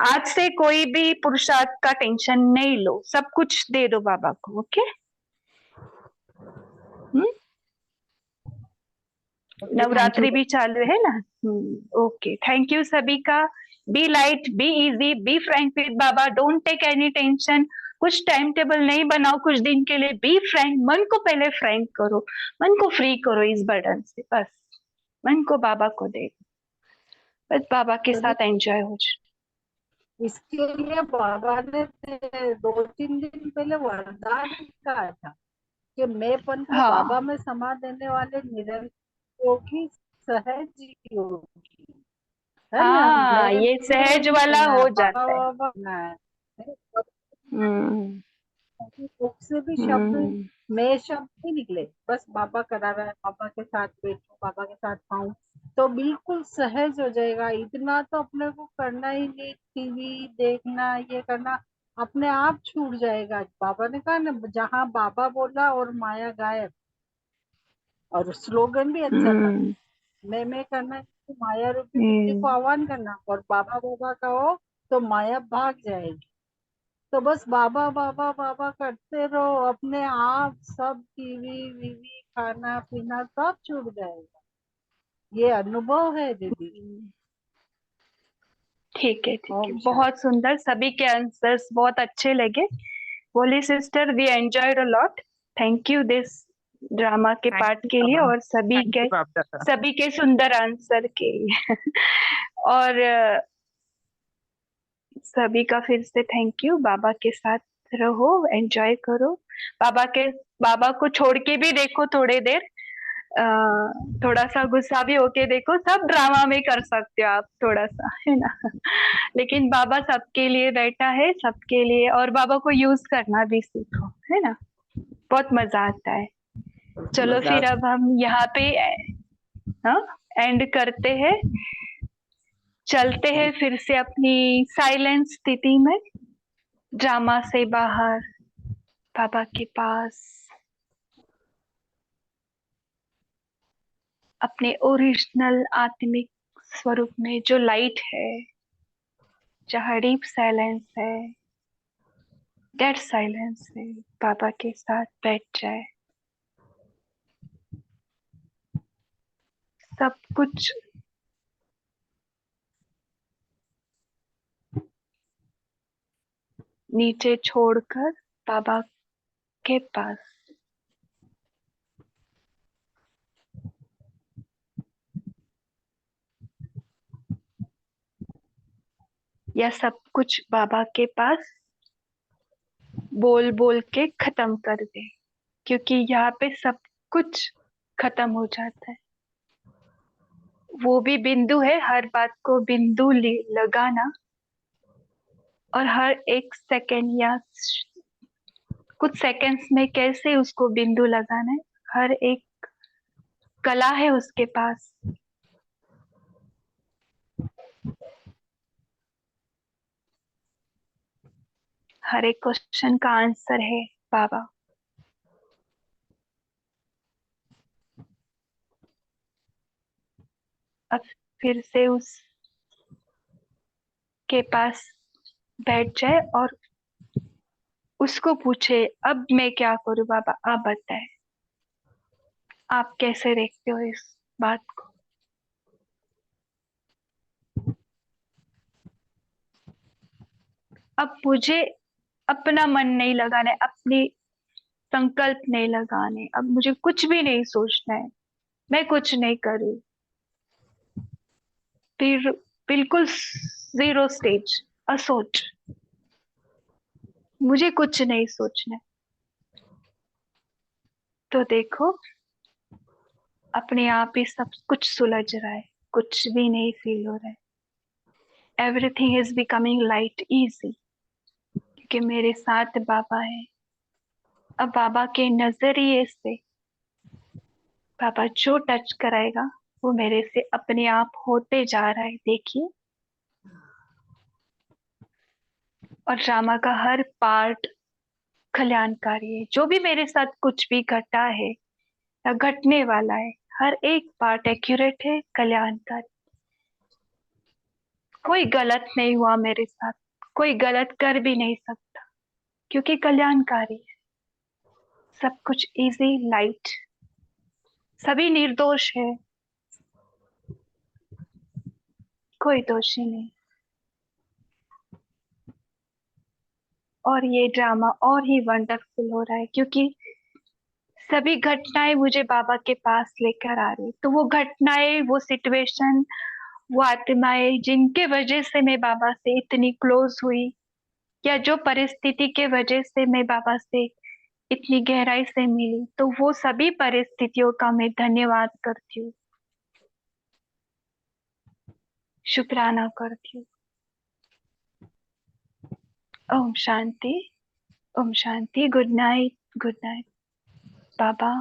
आज से कोई भी पुरुषार्थ का टेंशन नहीं लो, सब कुछ दे दो बाबा को। ओके, नवरात्रि भी चालू है ना। ओके, थैंक यू सभी का। Be light, be easy, be frank with Baba, don't take any tension. कुछ टाइम टेबल नहीं बनाओ कुछ दिन के लिए, बी फ्रैंक, मन को पहले फ्रैंक करो, मन को फ्री करो इस बर्डन से, बस मन को बाबा को दे, बस बाबा के साथ एंजॉय हो जाए। इसके लिए बाबा ने 2-3 दिन पहले वरदान कहा था कि मैं पन को हाँ। बाबा में समा देने वाले निरंतर योगी सहज योगी है ना। हाँ, ये सहज वाला हो जाता है। बाबा बुक से भी शब्द, मैं शब्द नहीं निकले, बस बाबा करा रहा है, बाबा के साथ बैठो, बाबा के साथ खाऊं, तो बिल्कुल सहज हो जाएगा। इतना तो अपने को करना ही नहीं, टीवी देखना, ये करना अपने आप छूट जाएगा। बाबा ने कहा ना, जहाँ बाबा बोला और माया गायब। और स्लोगन भी अच्छा था, मैं करना तो माया रूपी बुद्धि को आह्वान करना, और बाबा बाबा कहो तो माया भाग जाएगी। तो बस बाबा बाबा बाबा करते रहो, अपने आप सब टीवी वीवी खाना पीना सब छूट जाएगा। ये अनुभव है दीदी। ठीक है, ठीक है, बहुत सुंदर, सभी के आंसर्स बहुत अच्छे लगे। Holy sister, we enjoyed a lot, thank you this drama के पार्ट के लिए, और सभी के सुंदर आंसर के लिए। और सभी का फिर से थैंक यू। बाबा के साथ रहो, एंजॉय करो। बाबा को छोड़ के भी देखो थोड़े देर, थोड़ा सा गुस्सा भी होके देखो, सब ड्रामा में कर सकते हो आप थोड़ा सा, है ना। लेकिन बाबा सबके लिए बैठा है, सबके लिए, और बाबा को यूज करना भी सीखो, है ना। बहुत मजा आता है। चलो फिर अब हम यहाँ पे एंड करते हैं, चलते हैं फिर से अपनी साइलेंट स्थिति में, ड्रामा से बाहर, बाबा के पास, अपने ओरिजिनल आत्मिक स्वरूप में जो लाइट है, जहाँ डीप साइलेंस है, डेड साइलेंस है, बाबा के साथ बैठ जाए। सब कुछ नीचे छोड़कर बाबा के पास, या सब कुछ बाबा के पास बोल बोल के खत्म कर दे, क्योंकि यहाँ पे सब कुछ खत्म हो जाता है। वो भी बिंदु है, हर बात को बिंदु लगाना, और हर एक सेकंड या कुछ सेकंड्स में कैसे उसको बिंदु लगाना है, हर एक कला है उसके पास। हर एक क्वेश्चन का आंसर है बाबा। अब फिर से उस के पास बैठ जाए और उसको पूछे, अब मैं क्या करूं बाबा, आप बताएं, आप कैसे देखते हो इस बात को। अब मुझे अपना मन नहीं लगाना है, अपनी संकल्प नहीं लगाने, अब मुझे कुछ भी नहीं सोचना है, मैं कुछ नहीं करूं, फिर बिल्कुल जीरो स्टेज, असोच, मुझे कुछ नहीं सोचना है। तो देखो अपने आप ही सब कुछ सुलझ रहा है, कुछ भी नहीं फील हो रहा है। Everything is becoming light easy, क्योंकि मेरे साथ बाबा है। अब बाबा के नजरिए से बाबा जो टच कराएगा वो मेरे से अपने आप होते जा रहा है, देखिए। और ड्रामा का हर पार्ट कल्याणकारी है। जो भी मेरे साथ कुछ भी घटा है या घटने वाला है, हर एक पार्ट एक्यूरेट है, कल्याणकारी। कोई गलत नहीं हुआ मेरे साथ, कोई गलत कर भी नहीं सकता, क्योंकि कल्याणकारी है। सब कुछ इजी, लाइट, सभी निर्दोष है, कोई दोषी नहीं। और ये ड्रामा और ही वंडरफुल हो रहा है, क्योंकि सभी घटनाएं मुझे बाबा के पास लेकर आ रही। तो वो घटनाएं, वो सिचुएशन, वो आत्माएं जिनके वजह से मैं बाबा से इतनी क्लोज हुई, या जो परिस्थिति के वजह से मैं बाबा से इतनी गहराई से मिली, तो वो सभी परिस्थितियों का मैं धन्यवाद करती हूँ, शुक्राना करती हूँ। Om Shanti, Om Shanti. Good night, good night बाबा।